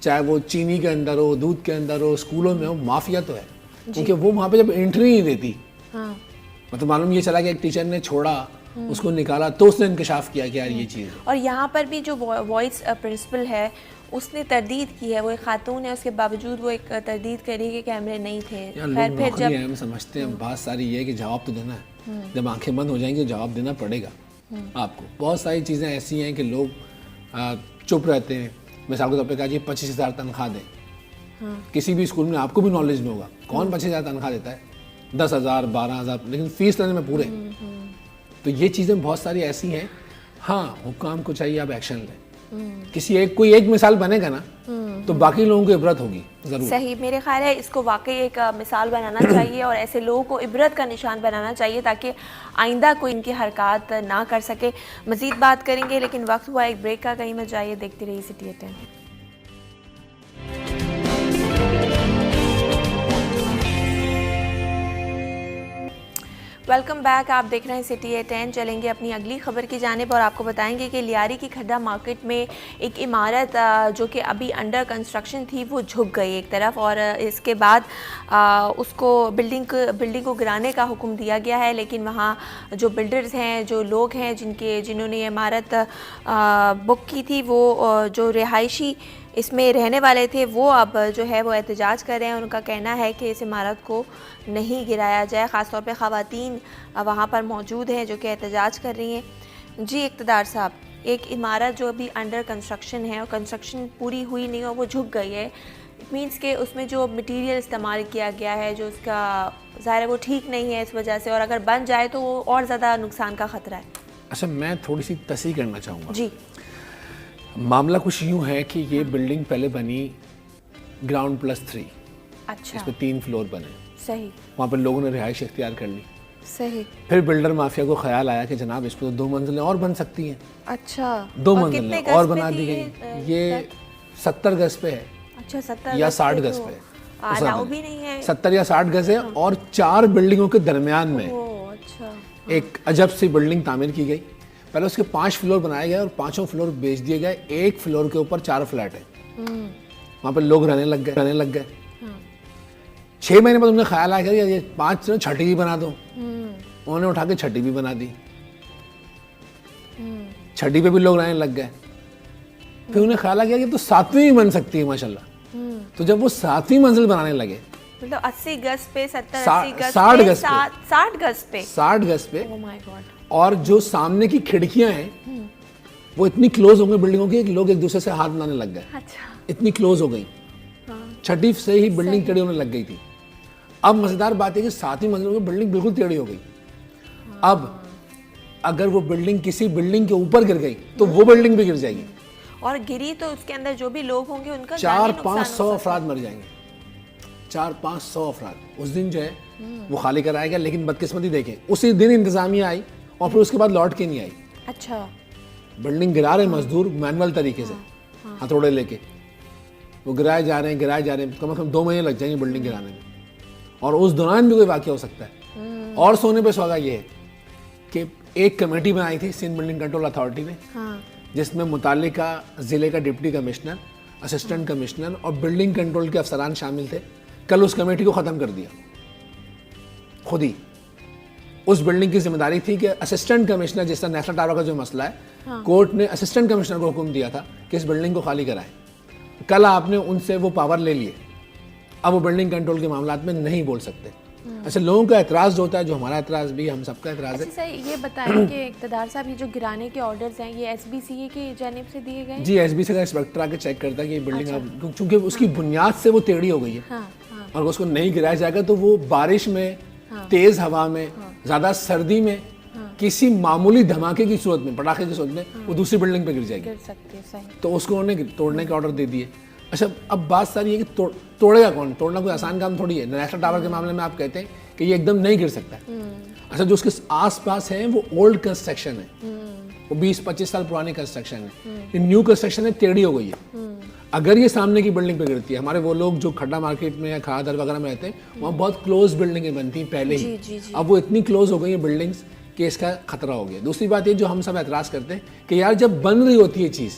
चाहे वो चीनी के अंदर हो, दूध के अंदर हो, स्कूलों में हो, माफिया तो है। क्योंकि वो वहाँ पे जब एंट्री नहीं देती, मतलब मालूम ये चला कि एक टीचर ने छोड़ा, उसको निकाला, तो उसने इंकशाफ किया कि यार ये चीज़। और यहाँ पर भी जो वॉइस प्रिंसिपल है उसने तरदीद की है, वो एक खातून है, उसके बावजूद वो एक तरदीद करी कि कैमरे नहीं थे। यार फिर जब हम समझते हैं बात सारी ये है कि जवाब तो देना है, जब आंखें बंद हो जाएंगी जवाब देना पड़ेगा आपको। बहुत सारी चीज़ें ऐसी हैं कि लोग चुप रहते हैं। मिसाल के तौर पे कहा जी 25,000 तनख्वाह दें, किसी भी स्कूल में आपको भी नॉलेज में होगा कौन 25,000 तनख्वाह देता है, 10,000 12,000, लेकिन फीस लेने में पूरे। तो ये चीज़ें बहुत सारी ऐसी हैं। हाँ, हुक्काम को चाहिए आप एक्शन लें। कोई एक मिसाल बनेगा ना तो बाकी लोगों को इबरत होगी जरूर। सही, मेरे ख्याल है इसको वाकई एक मिसाल बनाना चाहिए और ऐसे लोगों को इबरत का निशान बनाना चाहिए ताकि आइंदा कोई इनकी हरकत ना कर सके। मज़ीद बात करेंगे लेकिन वक्त हुआ एक ब्रेक का, कहीं मत जाइए, देखते रहिए सिटी एट 10। वेलकम बैक, आप देख रहे हैं सिटी एट 10। चलेंगे अपनी अगली खबर की जानिब और आपको बताएंगे कि लियारी की खड्डा मार्केट में एक इमारत जो कि अभी अंडर कंस्ट्रक्शन थी वो झुक गई एक तरफ, और इसके बाद उसको बिल्डिंग को गिराने का हुक्म दिया गया है। लेकिन वहाँ जो बिल्डर्स हैं, जो लोग हैं जिन्होंने ये इमारत बुक की थी, वो जो रिहायशी इसमें रहने वाले थे, वो अब जो है वो एहतजाज कर रहे हैं। उनका कहना है कि इस इमारत को नहीं गिराया जाए। ख़ास तौर पे ख़वातीन वहाँ पर मौजूद हैं जो कि एहतजाज कर रही हैं। जी इक़्तिदार साहब, एक इमारत जो अभी अंडर कंस्ट्रक्शन है और कंस्ट्रक्शन पूरी हुई नहीं और वो झुक गई है, इट मीन्स के उसमें जो मटीरियल इस्तेमाल किया गया है, जो उसका ज़ाहिर है वो ठीक नहीं है इस वजह से, और अगर बन जाए तो वो और ज़्यादा नुकसान का ख़तरा है। अच्छा, मैं थोड़ी सी तस्हीह करना चाहूँगा। जी, मामला कुछ यूँ है कि ये बिल्डिंग पहले बनी ग्राउंड +3, अच्छा, इसमें 3 फ्लोर बने। सही, वहाँ पर लोगों ने रिहाइश इख्तियार कर ली। सही, फिर बिल्डर माफिया को ख्याल आया कि जनाब इस पर तो 2 मंजिलें और बन सकती हैं। अच्छा, 2 और मंजिलें कितने और गज पे बना दी थी गई। ये 70 गज पे है। अच्छा, 70 या गज 60 पे गज तो पे अलाउ भी नहीं है। 70 या 60 गज है और 4 बिल्डिंगों के दरमियान में ओह, अच्छा, एक अजब सी बिल्डिंग तामीर की गई। पहले उसके 5 फ्लोर बनाए गए और 5 फ्लोर बेच दिए गए। एक फ्लोर के ऊपर 4 फ्लैट है। वहाँ पर लोग रहने लग गए। 6 महीने बाद उन्हें ख्याल आया कि ये 5 छठी भी बना दो। उन्होंने उठा के छठी भी बना दी। छठी पे भी लोग रहने लग गए। फिर उन्हें ख्याल आ गया कि तो 7वीं भी बन सकती है माशाल्लाह। तो जब वो 7वीं मंजिल बनाने लगे, मतलब 80 गज पे 70 80 गज 60 पे गज पे 60 गज पे 60 गज पे ओह माय गॉड। और जो सामने की खिड़कियां हैं वो इतनी क्लोज हो गई बिल्डिंगों की कि लोग एक दूसरे से हाथ बनाने लग गए। अच्छा, इतनी क्लोज हो गई। छठी से ही बिल्डिंग टेढ़ी होने लग गई थी। अब मजेदार बात है कि 7वीं मंजिल की बिल्डिंग बिल्कुल टेढ़ी हो गई। अब अगर वो बिल्डिंग किसी बिल्डिंग के ऊपर गिर गई तो वो बिल्डिंग भी गिर जाएगी और गिरी तो उसके अंदर जो भी लोग होंगे उनका 400-500 अफराद मर जाएंगे। 400-500 अफराद उस दिन जो है वो खाली कराएगा। लेकिन बदकिस्मती देखें, उसी दिन इंतजामिया आई और फिर उसके बाद लौट के नहीं आई। अच्छा, बिल्डिंग गिरा रहे मजदूर मैनुअल तरीके से, हथौड़े लेके वो गिराए जा रहे हैं। कम से कम 2 महीने लग जाएंगे बिल्डिंग गिराने में, और उस दौरान भी कोई वाक़या हो सकता है। और सोने पे सुहागा ये है कि एक कमेटी बनाई थी सिंध बिल्डिंग कंट्रोल अथॉरिटी ने, जिसमें मुतालिका ज़िले का डिप्टी कमिश्नर, असिस्टेंट कमिश्नर और बिल्डिंग कंट्रोल के अफसरान शामिल थे। कल उस कमेटी को ख़त्म कर दिया खुद ही। उस बिल्डिंग की जिम्मेदारी थी कि असिस्टेंट कमिश्नर, जिस तरह नेशनल टावर का जो मसला है, कोर्ट ने असिस्टेंट कमिश्नर को हुक्म दिया था कि इस बिल्डिंग को खाली कराएं। कल आपने उनसे वो पावर ले लिए। अब वो बिल्डिंग कंट्रोल के मामलात में नहीं बोल सकते। अच्छा, लोगों का एतराज़ जो होता है, जो हमारा एतराज़ भी, हम सबका एतराज़ है। अच्छा, ये बताएं कि इक़्तिदार साहब, ये जो गिराने के ऑर्डर्स हैं ये SBCA की जानिब से दिए गए? जी, SBC का इंस्पेक्टर आके चेक करता है कि ये बिल्डिंग अब चूंकि उसकी बुनियाद से वो टेढ़ी हो गई है और उसको नहीं गिराया जाएगा तो वो बारिश में, तेज़ हवा में, ज़्यादा सर्दी में, किसी मामूली धमाके की सूरत में, पटाखे की सूरत में वो दूसरी बिल्डिंग पे गिर जाएगी। गिर सकती है, सही। तो उसको उन्होंने तोड़ने के ऑर्डर दे दिए। अच्छा, अब बात सारी है कि तोड़ेगा कौन? तोड़ना कोई आसान काम थोड़ी है। नेशनल टावर के मामले में आप कहते हैं कि ये एकदम नहीं गिर सकता। अच्छा, जो उसके आसपास है वो ओल्ड कंस्ट्रक्शन है, वो 20-25 साल पुरानी कंस्ट्रक्शन है। ये न्यू कंस्ट्रक्शन है, टेढ़ी हो गई है। अगर ये सामने की बिल्डिंग पे गिरती है, हमारे वो लोग जो खड्डा मार्केट में या खादर वगैरह में रहते हैं, वहाँ बहुत क्लोज बिल्डिंगें बनती हैं पहले ही। अब वो इतनी क्लोज हो गई है बिल्डिंग्स कि इसका खतरा हो गया। दूसरी बात ये जो हम सब एतराज़ करते हैं कि यार जब बन रही होती है चीज़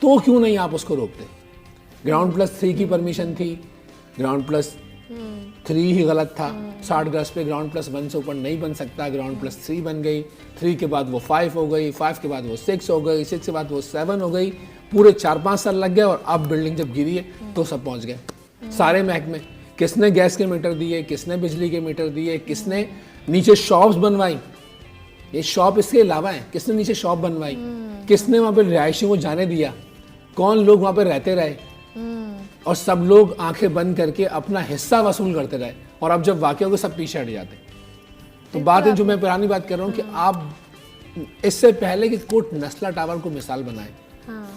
तो क्यों नहीं आप उसको रोकते? ग्राउंड +3 की परमिशन थी, ग्राउंड +3 ही गलत था। 60 गज पे ग्राउंड +1 से ऊपर नहीं बन सकता। ग्राउंड +3 बन गई, 3 के बाद वो 5 हो गई, 5 के बाद वो 6 हो गई, 6 के बाद वो 7 हो गई। पूरे 4-5 साल लग गए और अब बिल्डिंग जब गिरी है तो सब पहुंच गए। सारे महकमे, किसने गैस के मीटर दिए, किसने बिजली के मीटर दिए, किसने नीचे शॉप्स बनवाई, ये शॉप इसके अलावा है, किसने नीचे शॉप बनवाई, किसने वहाँ पे रिहायशियों को जाने दिया, कौन लोग वहाँ पे रहते रहे और सब लोग आंखें बंद करके अपना हिस्सा वसूल करते रहे, और अब जब वाकई होगा सब पीछे हट जाते। तो बात है, जो मैं पुरानी बात कर रहा हूँ कि आप इससे पहले कि कोर्ट नस्ला टावर को मिसाल बनाए,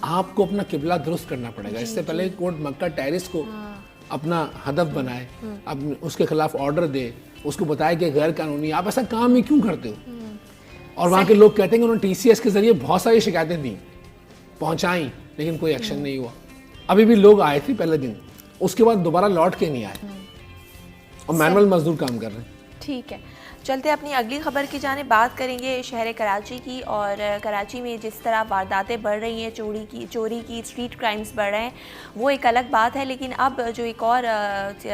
आपको अपना किबला दुरुस्त करना पड़ेगा। इससे पहले कि कोर्ट मक्का टेरिस को अपना हदफ बनाए, अब उसके खिलाफ ऑर्डर दे, उसको बताए कि गैर कानूनी, आप ऐसा काम ही क्यों करते हो। और वहाँ के लोग कहते हैं कि उन्होंने TCS के जरिए बहुत सारी शिकायतें दी, पहुँचाई, लेकिन कोई एक्शन नहीं हुआ। अभी भी लोग आए थे पहले दिन, उसके बाद दोबारा लौट के नहीं आए, और मैनुअल मजदूर काम कर रहे हैं। ठीक है, चलते अपनी अगली खबर की जाने बात करेंगे शहर कराची की। और कराची में जिस तरह वारदातें बढ़ रही हैं, चोरी की स्ट्रीट क्राइम्स बढ़ रहे हैं, वो एक अलग बात है। लेकिन अब जो एक और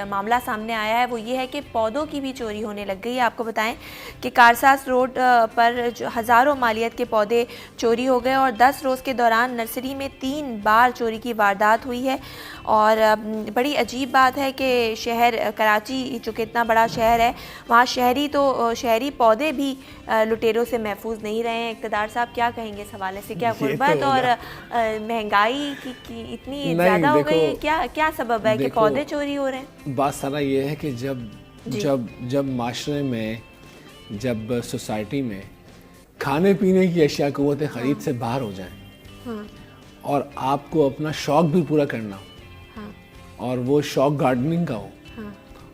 मामला सामने आया है वो ये है कि पौधों की भी चोरी होने लग गई है। आपको बताएं कि कारसाज रोड पर जो हज़ारों मालियत के पौधे चोरी हो गए, और 10 रोज़ के दौरान नर्सरी में 3 बार चोरी की वारदात हुई है। और बड़ी अजीब बात है कि शहर कराची जो कि इतना बड़ा शहर है, वहाँ शहरी पौधे भी लुटेरों से महफूज नहीं रहे हैं। इक़्तिदार साहब क्या कहेंगे इस हवाले से? क्या गुर्बत और महंगाई की इतनी ज़्यादा हो गई है? क्या सबब है कि पौधे चोरी हो रहे हैं? बात सारा ये है कि जब माशरे में, जब सोसाइटी में खाने पीने की अशिया क़ुव्वत ख़रीद से बाहर हो जाए, और आपको अपना शौक़ भी पूरा करना हो, और वो शौक़ गार्डनिंग का हो,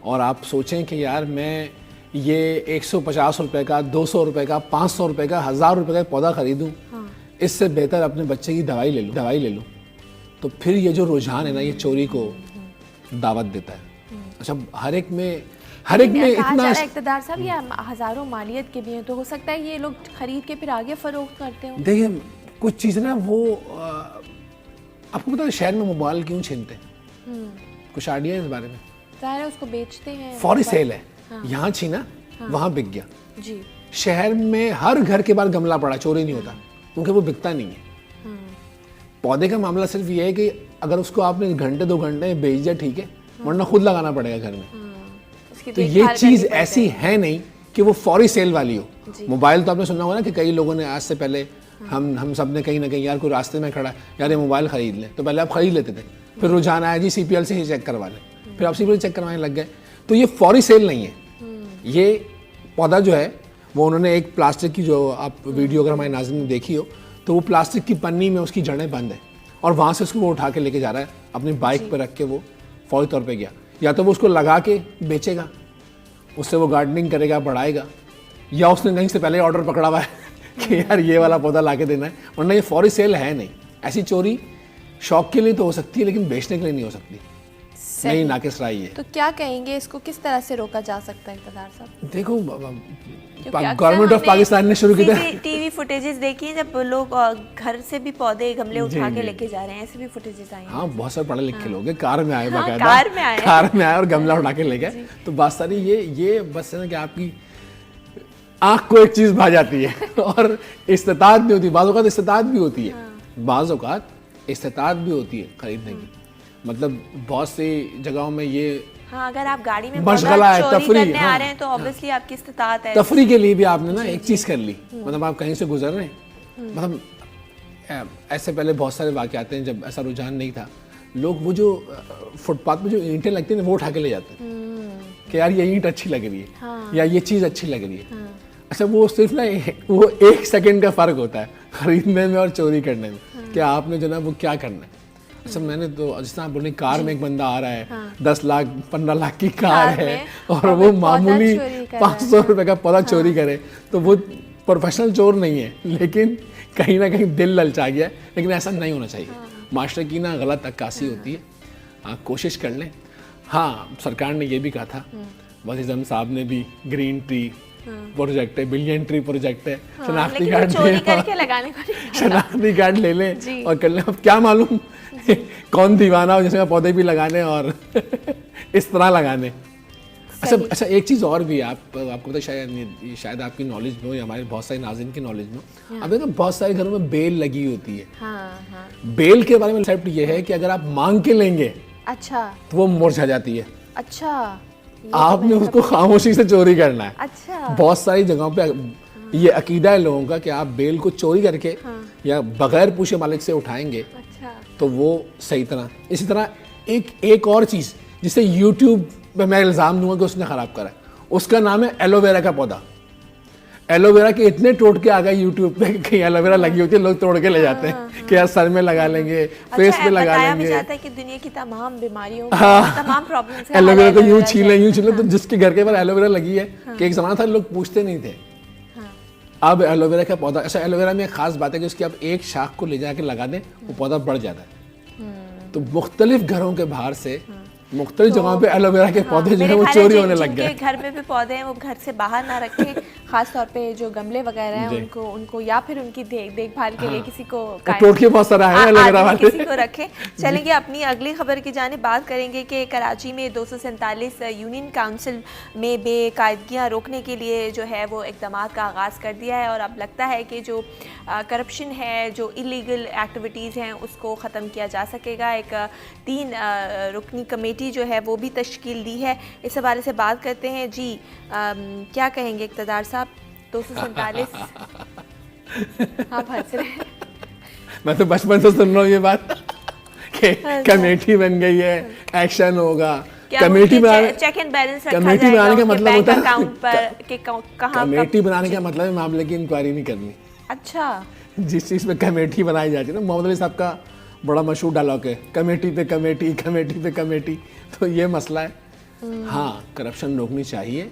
और आप सोचें कि यार मैं ये 150 रुपए का, 200 रुपए का, 500 रुपए का, 1000 रुपए का पौधा खरीदूं, इससे बेहतर अपने बच्चे की दवाई ले लूं, तो फिर ये जो रुझान है ना, ये चोरी को दावत देता है। अच्छा, हर एक में इतना इक़्तिदार साहब, ये हज़ारों मालियत के भी हैं, तो हो सकता है ये लोग खरीद के फिर आगे फरोख्त करते हो। देखिए, कुछ चीज़ें ना वो आपको पता है शहर में मोबाइल क्यों छीनते हैं? कुछ आइडिया है इस बारे में? ज़ाहिर है उसको बेचते हैं, फौरी सेल है। यहाँ छीना, वहाँ बिक गया। जी, शहर में हर घर के बाहर गमला पड़ा, चोरी नहीं होता क्योंकि वो बिकता नहीं है। पौधे का मामला सिर्फ ये है कि अगर उसको आपने घंटे 2 घंटे बेच दिया, ठीक है, वरना खुद लगाना पड़ेगा घर में। तो ये चीज ऐसी है नहीं कि वो फौरी सेल वाली हो। मोबाइल तो आपने सुना होगा ना कि कई लोगों ने आज से पहले हम सब ने कहीं ना कहीं, यार कोई रास्ते में खड़ा, यार ये मोबाइल खरीद ले, तो पहले आप खरीद लेते थे, फिर रुझान आया जी CPL से ही चेक करवा लें, फिर आप CPL चेक करवाने लग गए। तो ये फौरी सेल नहीं है। ये पौधा जो है वो उन्होंने एक प्लास्टिक की, जो आप वीडियो अगर हमारे नाज़रीन ने देखी हो, तो वो प्लास्टिक की पन्नी में उसकी जड़ें बंद है, और वहाँ से उसको वो उठा के लेके जा रहा है, अपनी बाइक पर रख के वो फौरी तौर पे गया। या तो वो उसको लगा के बेचेगा, उससे वो गार्डनिंग करेगा, बढ़ाएगा, या उसने कहीं से पहले ऑर्डर पकड़ा हुआ है कि यार ये वाला पौधा ला के देना है, वरना ये फौरी सेल है नहीं। ऐसी चोरी शौक के लिए तो हो सकती है, लेकिन बेचने के लिए नहीं हो सकती। नहीं, नाकिस राय है। तो क्या कहेंगे, इसको किस तरह से रोका जा सकता है इक़्तिदार साहब? देखो, गवर्नमेंट ऑफ पाकिस्तान ने शुरू किया, टीवी फुटेजेस देखी है जब लोग घर से भी बहुत गमले उठा के लेके जा रहे हैं, ऐसे भी फुटेजेस आए हैं। हाँ, बहुत सारे पढ़े लिखे लोग हैं, कार में आए, बाकायदा कार में आए और गमला उठा के ले गए। तो बात सारी ये बस है ना कि आपकी आँख को एक चीज़ भा जाती है और इस्तेताअत भी होती है, बाज़ औक़ात इस्तेताअत भी होती है, बाज़ औक़ात इस्तेताअत भी होती है खरीदने की। मतलब बहुत सी जगहों में ये, हाँ, अगर आप गाड़ी में मशगला है, तफरी आ रहे हैं तो ऑब्वियसली आपकी इस्तेताअत है। तफरी के लिए भी आपने ना एक चीज़ कर ली, मतलब आप कहीं से गुजर रहे हैं, मतलब ऐसे पहले बहुत सारे वाक़यात हैं जब ऐसा रुझान नहीं था, लोग वो जो फुटपाथ में जो ईंटें लगती हैं वो उठा के ले जाते हैं कि यार ये ईंट अच्छी लग रही है, या ये चीज़ अच्छी लग रही है। अच्छा, वो सिर्फ ना वो 1 सेकंड का फ़र्क होता है खरीदने में और चोरी करने में, कि आपने जो ना वो क्या करना है। अच्छा, मैंने तो जिस तरह बोले, कार में एक बंदा आ रहा है, 10 लाख 15 लाख की कार है, और वो मामूली 500 रुपए का पौधा चोरी करे, तो वो प्रोफेशनल चोर नहीं है, लेकिन कहीं ना कहीं दिल ललचा गया है। लेकिन ऐसा नहीं होना चाहिए। माशरे की ना गलत अक्कासी होती है। आप कोशिश कर लें। हाँ, सरकार ने ये भी कहा था, वज़ीर आज़म साहब ने भी, ग्रीन ट्री प्रोजेक्ट है, बिलियन ट्री प्रोजेक्ट है, शनाख्ती कार्ड शनाख्ती कार्ड ले लें और कर लें। अब क्या मालूम कौन दीवाना हो जिसमें पौधे भी लगाने और इस तरह लगाने। अच्छा, एक चीज़ और भी आपको पता, शायद आपकी नॉलेज में हो या हमारे बहुत सारे नाज़रीन की नॉलेज में हो, अब देखो बहुत सारे घरों में बेल लगी होती है। बेल के बारे में कॉन्सेप्ट ये है कि अगर आप मांग के लेंगे, अच्छा, तो वो मुरझा जाती है। अच्छा, आपने उसको खामोशी से चोरी करना है। अच्छा, बहुत सारी जगहों पे ये अकीदा है लोगों का कि आप बेल को चोरी करके या बगैर पूछे मालिक से उठाएंगे, तो वो सही तरह। इसी तरह एक और चीज़ जिसे यूट्यूब पे मैं इल्ज़ाम दूंगा कि उसने ख़राब करा है, उसका नाम है एलोवेरा का पौधा। एलोवेरा के इतने टोटके आ गए यूट्यूब पे कि एलोवेरा लगी होती है, लोग तोड़ के ले जाते हैं कि यार सर में लगा लेंगे, फेस पे लगा लेंगे। बताया जाता है कि दुनिया की तमाम बीमारियों तमाम प्रॉब्लम्स एलोवेरा को यूं छीले तो जिसके घर के बाहर एलोवेरा लगी है कि एक ज़माना था लोग पूछते नहीं थे। अब एलोवेरा का पौधा, अच्छा एलोवेरा में एक खास बात है कि उसकी आप एक शाख को ले जाके लगा दें वो पौधा बढ़ जाता है। तो मुख्तलिफ घरों के बाहर से मुख्तलिफ जगहों पे एलोवेरा के पौधे जो है वो चोरी होने लग गए। घर में भी पौधे हैं वो घर से बाहर ना रखें, खास तौर पे जो गमले वगैरह हैं उनको या फिर उनकी देखभाल के लिए किसी को टोटके बहुत सारा है एलोवेरा वाले, किसी को रखें। चलेंगे अपनी अगली खबर की जानिब, बात करेंगे कि कराची में 247 यूनियन काउंसिल में बेकायदगियाँ रोकने के लिए जो है वो इक़दाम का आगाज़ कर दिया है और अब लगता है कि जो करप्शन है, जो इलीगल एक्टिविटीज़ हैं उसको ख़त्म किया जा सकेगा। एक 3 रुकनी कमेटी जो है वो भी तश्कील दी है। इस हवाले से बात करते हैं जी, क्या कहेंगे इक़्तिदार साहब? 247 आप हंस रहे हैं। मैं तो बचपन से सुन रहा हूँ ये बात कि कमेटी बन गई है, एक्शन होगा। कमेटी बनाने, चेक एंड बैलेंस कमेटी बनाने का मतलब होता है अकाउंट पर कि कहाँ कमेटी बनाने का मतलब है मामले की इंक्वायरी नहीं करनी। अच्छा, जिस चीज़ में कमेटी बनाई जाती है ना, मोहम्मद अली साहब का बड़ा मशहूर डायलॉग है, कमेटी पे कमेटी, कमेटी पे कमेटी। तो ये मसला है। हाँ, करप्शन रोकनी चाहिए,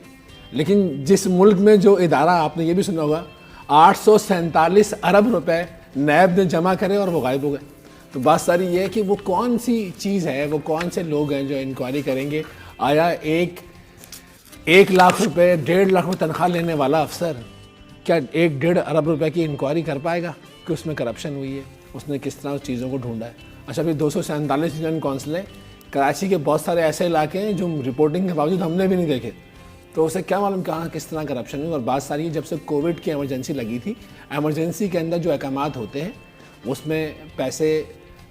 लेकिन जिस मुल्क में जो इदारा, आपने ये भी सुना होगा 847 अरब रुपए नैब ने जमा करे और वो गायब हो गए। तो बात सारी ये है कि वो कौन सी चीज़ है, वो कौन से लोग हैं जो इंक्वायरी करेंगे। आया एक लाख रुपए, 1.5 लाख रुपए तनख्वाह लेने वाला अफसर क्या 1-1.5 अरब रुपए की इंक्वायरी कर पाएगा कि उसमें करप्शन हुई है, उसने किस तरह उस चीज़ों को ढूंढा है। अच्छा, फिर 247 यूनियन काउंसिल है, कराची के बहुत सारे ऐसे इलाके हैं जो रिपोर्टिंग के बावजूद हमने भी नहीं देखे, तो उसे क्या मालूम कहाँ किस तरह करप्शन हुई। और बात सारी जब से कोविड की एमरजेंसी लगी थी, एमरजेंसी के अंदर जो अहकामात होते हैं उसमें पैसे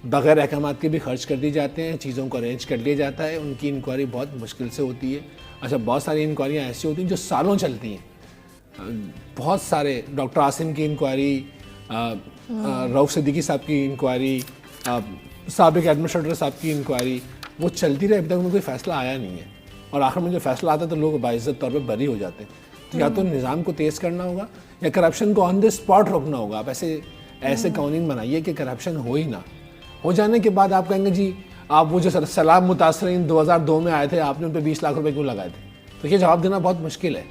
बग़ैर अहकामात के भी खर्च कर दिए जाते हैं, चीज़ों को अरेंज कर लिया जाता है, उनकी इंक्वायरी बहुत मुश्किल से होती है। अच्छा, बहुत सारी इंक्वायरियाँ ऐसी होती हैं जो सालों चलती हैं। बहुत सारे, डॉक्टर आसिम की इंक्वायरी, रऊफ सिद्दीकी साहब की इंक्वायरी, साबिक एडमिनिस्ट्रेटर साहब की इंक्वायरी, वो चलती रही, अभी तक उनमें कोई फैसला आया नहीं है। और आखिर में जो फैसला आता है तो लोग बाइज्जत तौर पे बरी हो जाते हैं। तो या तो निज़ाम को तेज़ करना होगा या करप्शन को ऑन द स्पॉट रोकना होगा। आप ऐसे कानून बनाइए कि करप्शन हो ही ना। हो जाने के बाद आप कहेंगे जी आप वो जो सलाम मुतासरीन 2002 में आए थे, आपने उन पर 20 लाख रुपए क्यों लगाए थे? तो ये जवाब देना बहुत मुश्किल है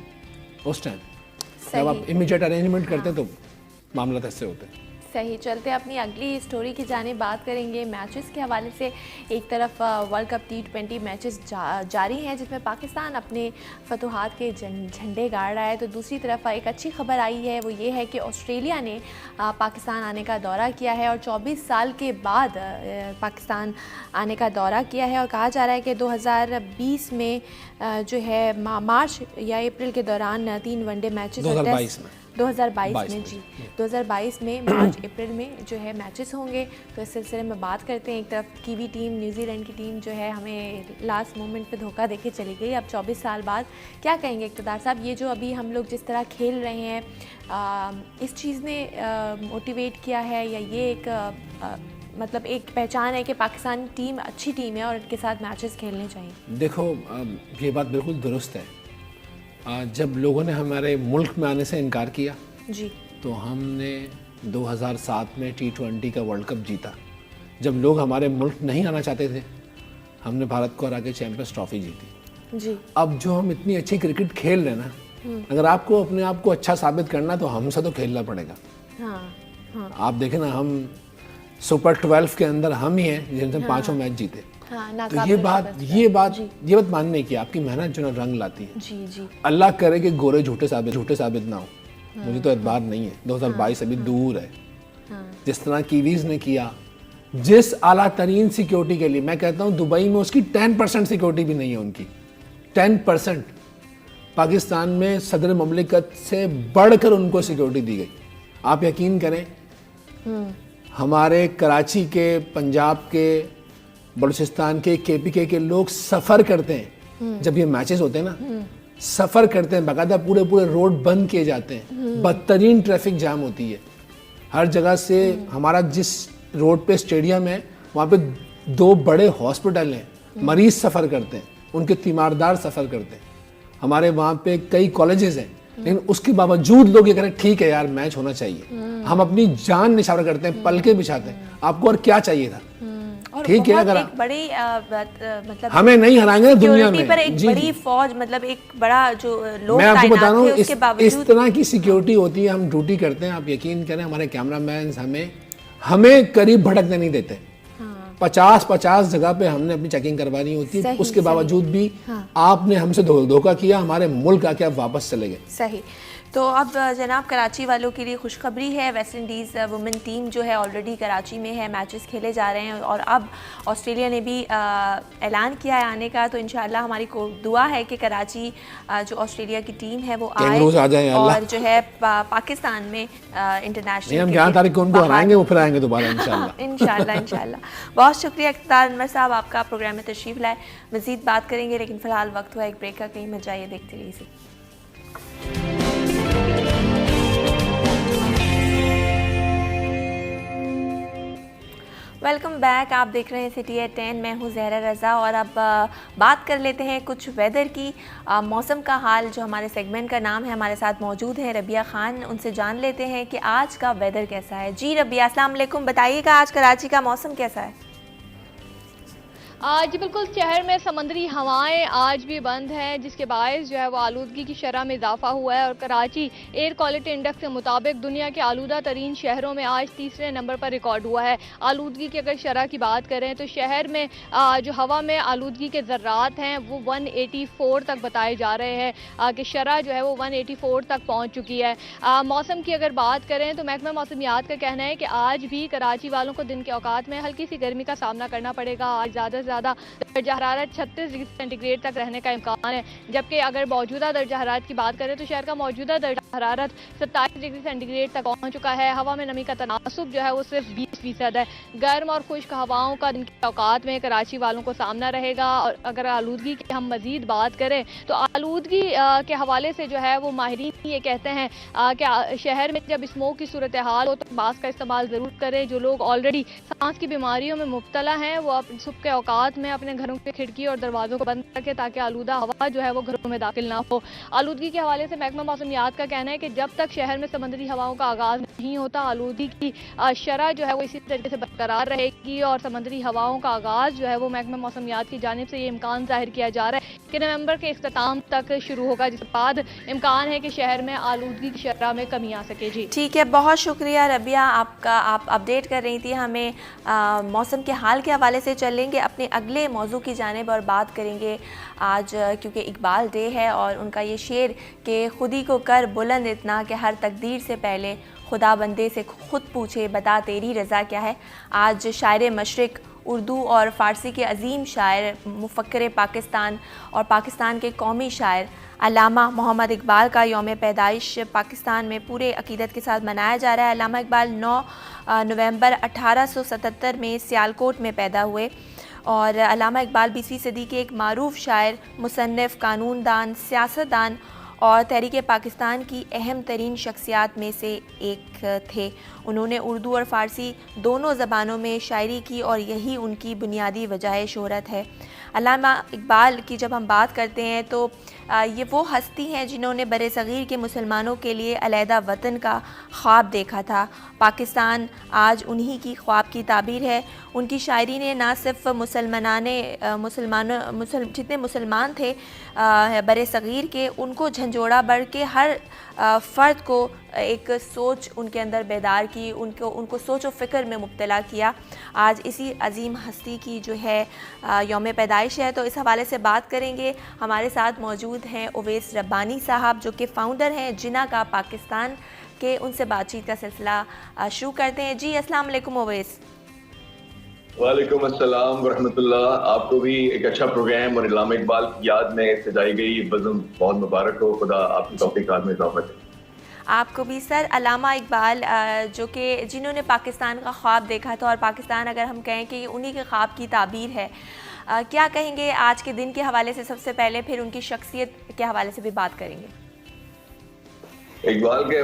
उस टाइम। जब आप इमीडिएट अरेंजमेंट करते हैं तो मामला ऐसे होते हैं। सही। चलते अपनी अगली स्टोरी की जानिब, बात करेंगे मैचेस के हवाले से। एक तरफ वर्ल्ड कप T20 मैचेस जारी हैं जिसमें पाकिस्तान अपने फतुहात के झंडे गाड़ रहा है, तो दूसरी तरफ एक अच्छी खबर आई है, वो ये है कि ऑस्ट्रेलिया ने पाकिस्तान आने का दौरा किया है और 24 साल के बाद पाकिस्तान आने का दौरा किया है। और कहा जा रहा है कि 2020 में जो है मार्च या अप्रैल के दौरान 3 वनडे मैचेस 2022 में जी 2022 में मार्च अप्रैल में जो है मैचेस होंगे। तो इस सिलसिले में बात करते हैं। एक तरफ कीवी टीम, न्यूजीलैंड की टीम जो है हमें लास्ट मोमेंट पे धोखा देके चली गई। अब 24 साल बाद क्या कहेंगे इक़्तिदार साहब, ये जो अभी हम लोग जिस तरह खेल रहे हैं, इस चीज़ ने मोटिवेट किया है या ये एक मतलब एक पहचान है कि पाकिस्तान टीम अच्छी टीम है और इनके साथ मैचेस खेलने चाहिए? देखो, ये बात बिल्कुल दुरुस्त है। जब लोगों ने हमारे मुल्क में आने से इनकार किया जी, तो हमने 2007 में T20 का वर्ल्ड कप जीता। जब लोग हमारे मुल्क नहीं आना चाहते थे, हमने भारत को हरा के चैंपियंस ट्रॉफी जीती जी। अब जो हम इतनी अच्छी क्रिकेट खेल रहे हैं ना, अगर आपको अपने आप को अच्छा साबित करना तो हमसे तो खेलना पड़ेगा। हाँ। आप देखें ना, हम सुपर 12 के अंदर हम ही हैं जिनसे 5 मैच जीते। तो ये बात मानने की, आपकी मेहनत जो ना रंग लाती है। जी। अल्लाह करे कि गोरे झूठे साबित ना हो। मुझे तो एतबार नहीं है, 2022 अभी दूर है। जिस तरह कीवीज ने किया, जिस आला तरीन सिक्योरिटी के लिए, मैं कहता हूँ दुबई में उसकी 10% सिक्योरिटी भी नहीं है उनकी, 10%। पाकिस्तान में सदर ममलिकत से बढ़कर उनको सिक्योरिटी दी गई। आप यकीन करें, हमारे कराची के, पंजाब के, बलूचिस्तान के, KPK के लोग सफ़र करते हैं जब ये मैचेस होते हैं ना, सफ़र करते हैं, बाकायदा पूरे रोड बंद किए जाते हैं, बदतरीन ट्रैफिक जाम होती है हर जगह से। हमारा जिस रोड पे स्टेडियम है वहाँ पे 2 बड़े हॉस्पिटल हैं, मरीज सफ़र करते हैं, उनके तीमारदार सफ़र करते हैं, हमारे वहाँ पे कई कॉलेजेस हैं, लेकिन उसके बावजूद लोग ये कह रहे हैं ठीक है यार मैच होना चाहिए। हम अपनी जान निछावर करते हैं, पलके बिछाते हैं, आपको और क्या चाहिए था? ठीक है, अगर एक बड़ी मतलब हमें नहीं हराएंगे दुनिया में, पर एक बड़ी फौज, मतलब एक बड़ा जो लोग मैं आपको बता रहा हूँ उसके इस बावजूद तरह की सिक्योरिटी होती है। हम ड्यूटी करते हैं, आप यकीन करें हमारे कैमरामैन हमें करीब भटकने नहीं देते। 50 जगह पे हमने अपनी चेकिंग करवानी होती है, उसके बावजूद भी आपने हमसे धोखा किया, हमारे मुल्क आके आप वापस चले गए। सही। तो अब जनाब कराची वालों के लिए खुशखबरी है, वेस्ट इंडीज़ वुमेन टीम जो है ऑलरेडी कराची में है, मैचेस खेले जा रहे हैं और अब ऑस्ट्रेलिया ने भी ऐलान किया है आने का। तो इंशाल्लाह हमारी को दुआ है कि कराची जो ऑस्ट्रेलिया की टीम है वो आए और जो है पाकिस्तान में इंटरनेशनल हम 11 तारीख को उनको हराएंगे, वो फिर आएंगे दोबारा इंशाल्लाह। इंशाल्लाह। बहुत शुक्रिया इख्तियार अनवर साहब, आपका प्रोग्राम में तशरीफ़ लाए। मज़ीद बात करेंगे लेकिन फ़िलहाल वक्त हुआ एक ब्रेक का, कहीं मत जाइए, देखते रहिए। वेलकम बैक, आप देख रहे हैं सिटी एट 10, मैं हूं ज़हरा रज़ा और अब बात कर लेते हैं कुछ वेदर की, मौसम का हाल जो हमारे सेगमेंट का नाम है। हमारे साथ मौजूद हैं रबिया खान, उनसे जान लेते हैं कि आज का वेदर कैसा है। जी रबिया, अस्सलाम वालेकुम, बताइएगा आज कराची का मौसम कैसा है? जी बिल्कुल, शहर में समंदरी हवाएं आज भी बंद हैं, जिसके बायस जो है वो आलूदगी की शरह में इजाफा हुआ है और कराची एयर क्वालिटी इंडेक्स के मुताबिक दुनिया के आलूदा तरीन शहरों में आज तीसरे नंबर पर रिकॉर्ड हुआ है। आलूदगी की अगर शरह की बात करें तो शहर में जो हवा में आलूदगी के ज़र्रात हैं वो 184 तक बताए जा रहे हैं कि शरह जो है वो 184 तक पहुँच चुकी है। मौसम की अगर बात करें तो महकमा मौसमियात का कहना है कि आज भी कराची वालों को दिन के औकात में हल्की सी गर्मी का सामना करना पड़ेगा। आज ज़्यादा दर्जा हरारत 36 डिग्री सेंटीग्रेड तक रहने का इम्कान है, जबकि अगर मौजूदा दर्जा हरारत की बात करें तो शहर का मौजूदा दर्जा हरारत 27 डिग्री सेंटीग्रेड तक पहुंच चुका है। हवा में नमी का तनासुब जो है वो सिर्फ 20% है। गर्म और खुश्क हवाओं का दिन के औकात में कराची वालों को सामना रहेगा। और अगर आलूदगी की हम मजीद बात करें तो आलूदगी के हवाले से जो है वो माहिरीन ये कहते हैं कि शहर में जब स्मोक की सूरत हाल हो तो मास्क का इस्तेमाल ज़रूर करें। जो लोग ऑलरेडी सांस की बीमारियों में मुब्तला हैं वो सुबह के औकात में अपने घरों के खिड़की और दरवाजों को बंद रखें ताकि आलूदा हवा जो है वो घरों में दाखिल ना हो। आलूदगी के हवाले से महकमा मौसमियात का कहना है कि जब तक शहर में समंदरी हवाओं का आगाज नहीं होता आलूदगी की शरह जो है वो इसी तरीके से बरकरार रहेगी और समंदरी हवाओं का आगाज जो है वो महकमा मौसमियात की जानिब से ये इम्कान जाहिर किया जा रहा है कि नवंबर के इख्तिताम तक शुरू होगा, जिसके बाद इम्कान है कि शहर में आलूदगी की शरह में कमी आ सके। जी ठीक है, बहुत शुक्रिया रबिया आपका, आप अपडेट कर रही थी हमें मौसम के हाल के हवाले से। चलेंगे अपने अगले मौजू की जानिब और बात करेंगे आज, क्योंकि इकबाल डे है और उनका ये शेर कि खुदी को कर बुलंद इतना कि हर तकदीर से पहले खुदा बंदे से खुद पूछे बता तेरी रज़ा क्या है। आज शायर मशरिक़ उर्दू और फ़ारसी के अजीम शायर, मुफ़क्किर पाकिस्तान और पाकिस्तान के कौमी शायर अल्लामा मोहम्मद इकबाल का यौम पैदाइश पाकिस्तान में पूरे अक़ीदत के साथ मनाया जा रहा है। अल्लामा इकबाल 9 नवंबर 1877 में सियालकोट में पैदा हुए और अल्लामा इकबाल 20वीं सदी के एक मारूफ शायर, मुसन्निफ़, कानूनदान, सियासतदान और तहरीक पाकिस्तान की अहम तरीन शख्सियात में से एक थे। उन्होंने उर्दू और फ़ारसी दोनों ज़बानों में शायरी की और यही उनकी बुनियादी वजह शोहरत है। अल्लामा इकबाल की जब हम बात करते हैं तो ये वो हस्ती हैं जिन्होंने बरे-सग़ीर के मुसलमानों के लिए अलहदा वतन का ख्वाब देखा था। पाकिस्तान आज उन्हीं की ख्वाब की ताबीर है। उनकी शायरी ने ना सिर्फ जितने मुसलमान थे बरे-सग़ीर के, उनको झंझोड़ा बढ़ के हर फ़र्द को एक सोच उनके अंदर बेदार की, उनको सोच व फ़िक्र में मुब्तला किया। आज इसी अजीम हस्ती की जो है यौम पैदाइश है, तो इस हवाले से बात करेंगे। हमारे साथ मौजूद हैं उवैस रब्बानी साहब जो कि फ़ाउंडर हैं जिना का पाकिस्तान के। उनसे बातचीत का सिलसिला शुरू करते हैं। जी अस्सलाम वालेकुम उवैस। वालेकुम अस्सलाम वरहमतुल्लाह। आपको भी एक अच्छा प्रोग्राम और अल्लामा इकबाल की याद में सजाई गई बज़म बहुत मुबारक हो। खुदा आपकी तौफ़ीक़ात में इज़ाफ़ा करे। आपको भी सर। अल्लामा इकबाल जो कि जिन्होंने पाकिस्तान का ख्वाब देखा था और पाकिस्तान अगर हम कहें कि उन्हीं के ख्वाब की ताबीर है, क्या कहेंगे आज के दिन के हवाले से सबसे पहले, फिर उनकी शख्सियत के हवाले से भी बात करेंगे। इकबाल के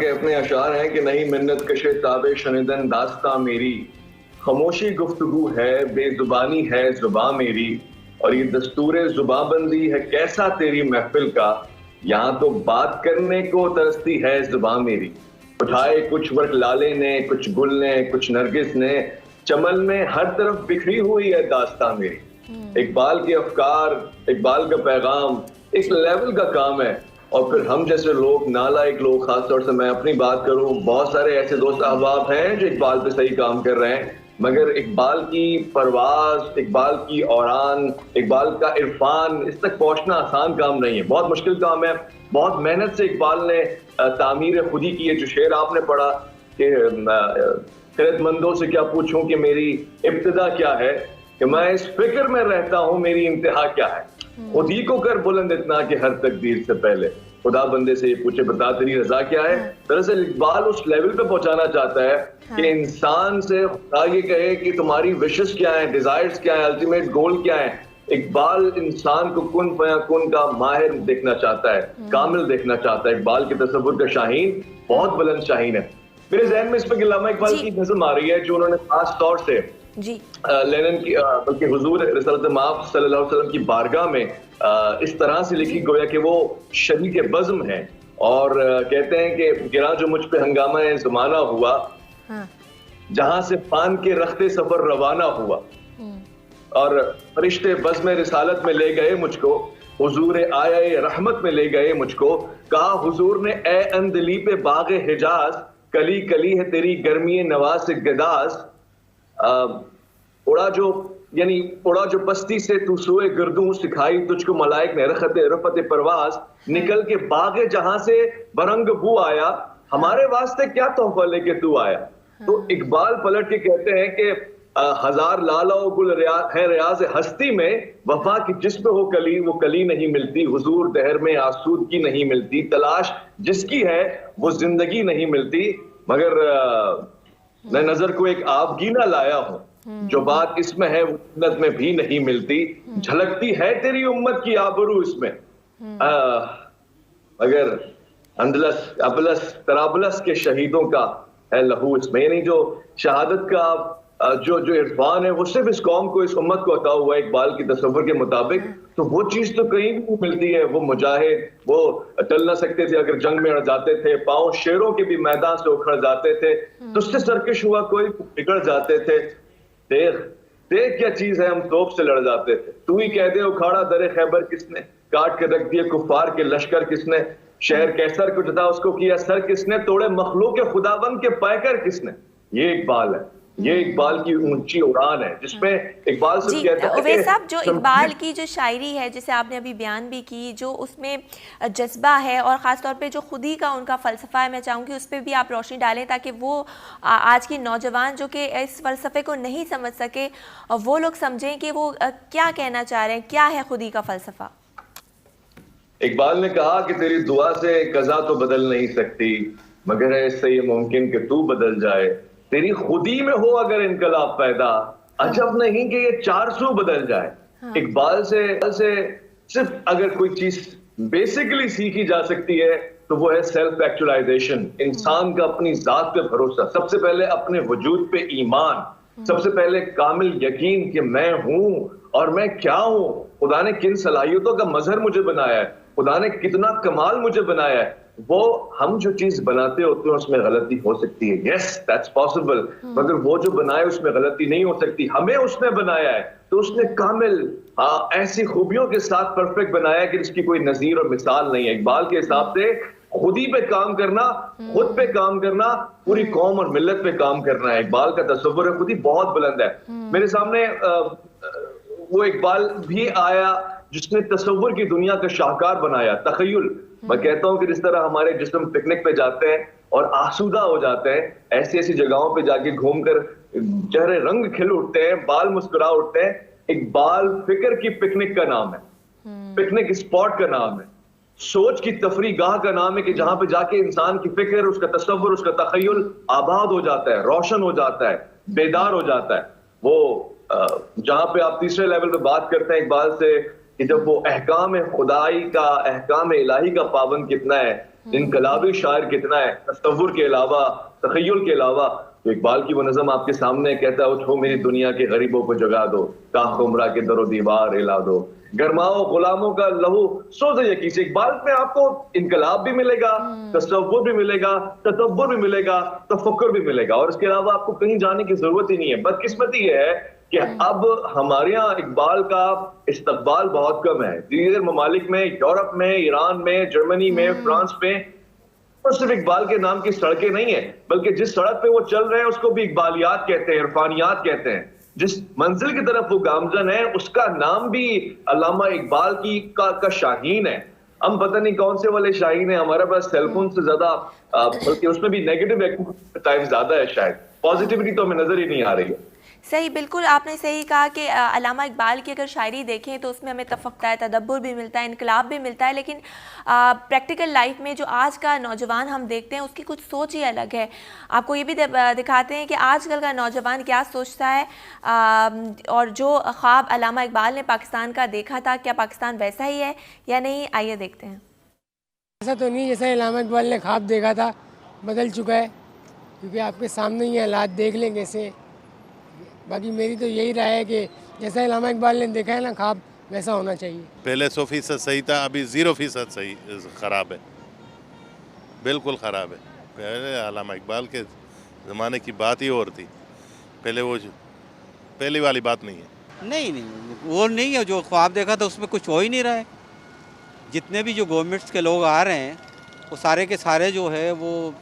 अपने अशार हैं कि नहीं मिन्नत कशे ताबे शनिदन दास्तां मेरी, खामोशी गुफ्तगू है, बेजुबानी है जुबां मेरी, और ये दस्तूरे जुबाबंदी है कैसा तेरी महफिल का, यहाँ तो बात करने को तरसती है जुबां मेरी। उठाए कुछ वर्क लाले ने, कुछ गुल ने, कुछ नरगिस ने, चमन में हर तरफ बिखरी हुई है दास्तां मेरी। इकबाल के अफकार, इकबाल का पैगाम एक लेवल का काम है, और फिर हम जैसे लोग, नालायक लोग, खासतौर से मैं अपनी बात करूं, बहुत सारे ऐसे दोस्त अहबाब हैं जो इकबाल पे सही काम कर रहे हैं, मगर इकबाल की परवाज, इकबाल की औरान, इकबाल का इरफान, इस तक पहुंचना आसान काम नहीं है, बहुत मुश्किल काम है। बहुत मेहनत से इकबाल ने तामीर खुदी की है। जो शेर आपने पढ़ा कि खिरतमंदों से क्या पूछूं कि मेरी इब्तिदा क्या है, कि मैं इस फिक्र में रहता हूं मेरी इंतहा क्या है, खुद ही को कर बुलंद इतना कि हर तकदीर से पहले खुदा बंदे से ये पूछे बता तेरी रजा क्या है। दरअसल इकबाल उस लेवल पे पहुंचाना चाहता है कि इंसान से खुदा ये कहे कि तुम्हारी विशेस क्या है, डिजायर्स क्या है, अल्टीमेट गोल क्या है। इकबाल इंसान को कुन फयाकुन का माहिर देखना चाहता है, कामिल देखना चाहता है। इकबाल के तसव्वुर का शाहीन बहुत बुलंद शाहीन है। मेरे ज़हन में इस पर अल्लामा इकबाल की नज़म आ रही है जो उन्होंने खास तौर से लेनिन की, बल्कि हुजूर रिसालत माफ सल्लल्लाहु अलैहि वसल्लम की बारगाह में इस तरह से लिखी, गोया कि वो शरीक बज़्म है, और कहते हैं कि गिरा जो मुझ पे हंगामा है ज़माना हुआ, जहां से पान के रखते सफर रवाना हुआ, और फरिश्ते बज़्म रिसालत में ले गए मुझको, हुजूर आया रहमत में ले गए मुझको, कहा हुजूर ने ए अंदली पे बाग़े हिजाज, कली कली है तेरी गर्मी नवाज से गदास, उड़ा जो पस्ती से तू सोए गर्दू, सिखाई तुझको मलाइक ने रफत परवाज, निकल के बागे जहां से बरंग बू आया, हमारे वास्ते क्या तोहफा लेके तू आया। तो इकबाल पलट के कहते हैं कि हजार लाला गुल है रियाज हस्ती में, वफा की जिस्म हो कली वो कली नहीं मिलती, हुजूर दहर में आसूदगी नहीं मिलती, तलाश जिसकी है वो जिंदगी नहीं मिलती, मगर मैं नजर को एक आबगीना लाया हूं, जो बात इसमें है वो जन्नत में भी नहीं मिलती, झलकती है तेरी उम्मत की आबरू इसमें, मगर अंदलस अबलस तराबलस के शहीदों का है लहू इसमें। यानी जो शहादत का जो इरफान है वो सिर्फ इस कौम को, इस उम्मत को अता हुआ है इकबाल की तस्वुर के मुताबिक। तो वो चीज तो कहीं भी मिलती है। वो मुजाहिद, वो टल ना सकते थे अगर जंग में अड़ जाते थे, पांव शेरों के भी मैदान से उखड़ जाते थे, तुझसे सरकश हुआ कोई बिगड़ जाते थे, देख क्या चीज है हम तोप से लड़ जाते थे, तू ही कह दे उखाड़ा दरे खैबर किसने, काट के रख दिए कुफार के लश्कर किसने, शहर कैसर को जता उसको किया सर किसने, तोड़े मखलूक खुदाबंद के पैकर किसने। ये इकबाल है, ये इकबाल की ऊंची उड़ान है जिसमें इकबाल से कहता है उवैस साहब, जो इकबाल की जो शायरी है जिसे आपने अभी बयान भी की, जो उसमें जज्बा है और ख़ास तौर पे जो खुदी का उनका फ़लसफ़ा है, मैं चाहूँगी उस पर भी आप रोशनी डालें ताकि वो आज के नौजवान जो कि इस फ़लसफ़े को नहीं समझ सके वो लोग समझें कि वो क्या कहना चाह रहे हैं, क्या है खुदी का फ़लसफ़ा। इकबाल ने कहा कि तेरी दुआ से कज़ा तो बदल नहीं सकती, मगर है इससे ये मुमकिन कि तू बदल जाए, तेरी खुदी में हो अगर इनकलाब पैदा, अजब नहीं कि ये 400 बदल जाए। इकबाल से सिर्फ अगर कोई चीज बेसिकली सीखी जा सकती है तो वो है सेल्फ एक्चुअलाइजेशन, इंसान का अपनी जात पे भरोसा, सबसे पहले अपने वजूद पे ईमान, सबसे पहले कामिल यकीन कि मैं हूं और मैं क्या हूं, खुदा ने किन सलाहियतों का मजहर मुझे बनाया है, खुदा ने कितना कमाल मुझे बनाया है। वो हम जो चीज बनाते होते हैं उसमें गलती हो सकती है, यस दैट्स पॉसिबल, मगर वो जो बनाए उसमें गलती नहीं हो सकती। हमें उसने बनाया है तो उसने कामिल ऐसी खूबियों के साथ परफेक्ट बनाया कि जिसकी कोई नजीर और मिसाल नहीं है। इकबाल के हिसाब से खुदी पे काम करना, खुद पे काम करना, पूरी कौम और मिल्लत पे काम करना है। इकबाल का तस्वुर खुदी बहुत बुलंद है। मेरे सामने वो इकबाल भी आया जिसने तस्वुर की दुनिया का शाहकार बनाया, तखय्युल। मैं कहता हूं कि जिस तरह हमारे जिस्म पिकनिक पे जाते हैं और आसूदा हो जाते हैं, ऐसी ऐसी जगहों पे जाके घूमकर चेहरे रंग खिल उठते हैं, बाल मुस्कुरा उठते हैं। इकबाल फिक्र की पिकनिक का नाम है, पिकनिक स्पॉट का नाम है, सोच की तफरी गाह का नाम है कि जहां पे जाके इंसान की फिक्र, उसका तस्वुर, उसका तखय्युल आबाद हो जाता है, रोशन हो जाता है, बेदार हो जाता है। वो जहां पे आप तीसरे लेवल पे बात करते हैं इकबाल से कि जब वो अहकाम खुदाई का, अहकाम इलाही का पाबंद कितना है, इनकलाबी शायर कितना है, तस्वुर के अलावा, तखय्युल के अलावा, तो इकबाल की वो नज़म आपके सामने कहता है, उठो मेरी दुनिया के गरीबों को जगा दो, काख उमरा के दरो दीवार हिला दो, गरमाओ गुलामों का लहू सोज़े यकी से। इकबाल में आपको इनकलाब भी मिलेगा, तसव्वुर भी मिलेगा, तदब्बुर भी मिलेगा, तफक्कुर भी मिलेगा, और इसके अलावा आपको कहीं जाने की जरूरत ही नहीं है। बदकिस्मती ये है कि अब हमारे यहाँ इकबाल का इस्तकबाल बहुत कम है। दीगर ममालिक में, यूरोप में, ईरान में, जर्मनी में, फ्रांस में, और सिर्फ इकबाल के नाम की सड़कें नहीं है, बल्कि जिस सड़क पे वो चल रहे हैं उसको भी इकबालियात कहते हैं, इरफानियात कहते हैं। जिस मंजिल की तरफ वो गामजन है उसका नाम भी अल्लामा इकबाल का शाहीन है। हम पता नहीं कौन से वाले शाहीन है, हमारे पास सेलफोन से ज्यादा, बल्कि उसमें भी नेगेटिव टाइप ज्यादा है, शायद पॉजिटिविटी तो हमें नजर ही नहीं आ रही है। सही, बिल्कुल आपने सही कहा कि अल्लामा इकबाल की अगर शायरी देखें तो उसमें हमें तफक्कुर है, तदब्बुर भी मिलता है, इनकलाब भी मिलता है, लेकिन प्रैक्टिकल लाइफ में जो आज का नौजवान हम देखते हैं उसकी कुछ सोच ही अलग है। आपको ये भी दिखाते हैं कि आजकल का नौजवान क्या सोचता है, और जो ख्वाब अल्लामा इकबाल ने पाकिस्तान का देखा था, क्या पाकिस्तान वैसा ही है या नहीं, आइए देखते हैं। ऐसा तो नहीं जैसा अल्लामा इकबाल ने ख्वाब देखा था, बदल चुका है, क्योंकि आपके सामने ही हालात देख लें कैसे। बाकी मेरी तो यही राय है कि जैसा अल्लामा इकबाल ने देखा है ना ख्वाब, वैसा होना चाहिए। पहले 100% सही था, अभी 0% सही ख़राब है, बिल्कुल ख़राब है। पहले अल्लामा इकबाल के ज़माने की बात ही और थी, पहले वो पहली वाली बात नहीं है। नहीं, वो नहीं है, जो ख्वाब देखा था उसमें कुछ हो ही नहीं रहा है। जितने भी जो गवर्नमेंट्स के लोग आ रहे हैं वो सारे के सारे जो है वो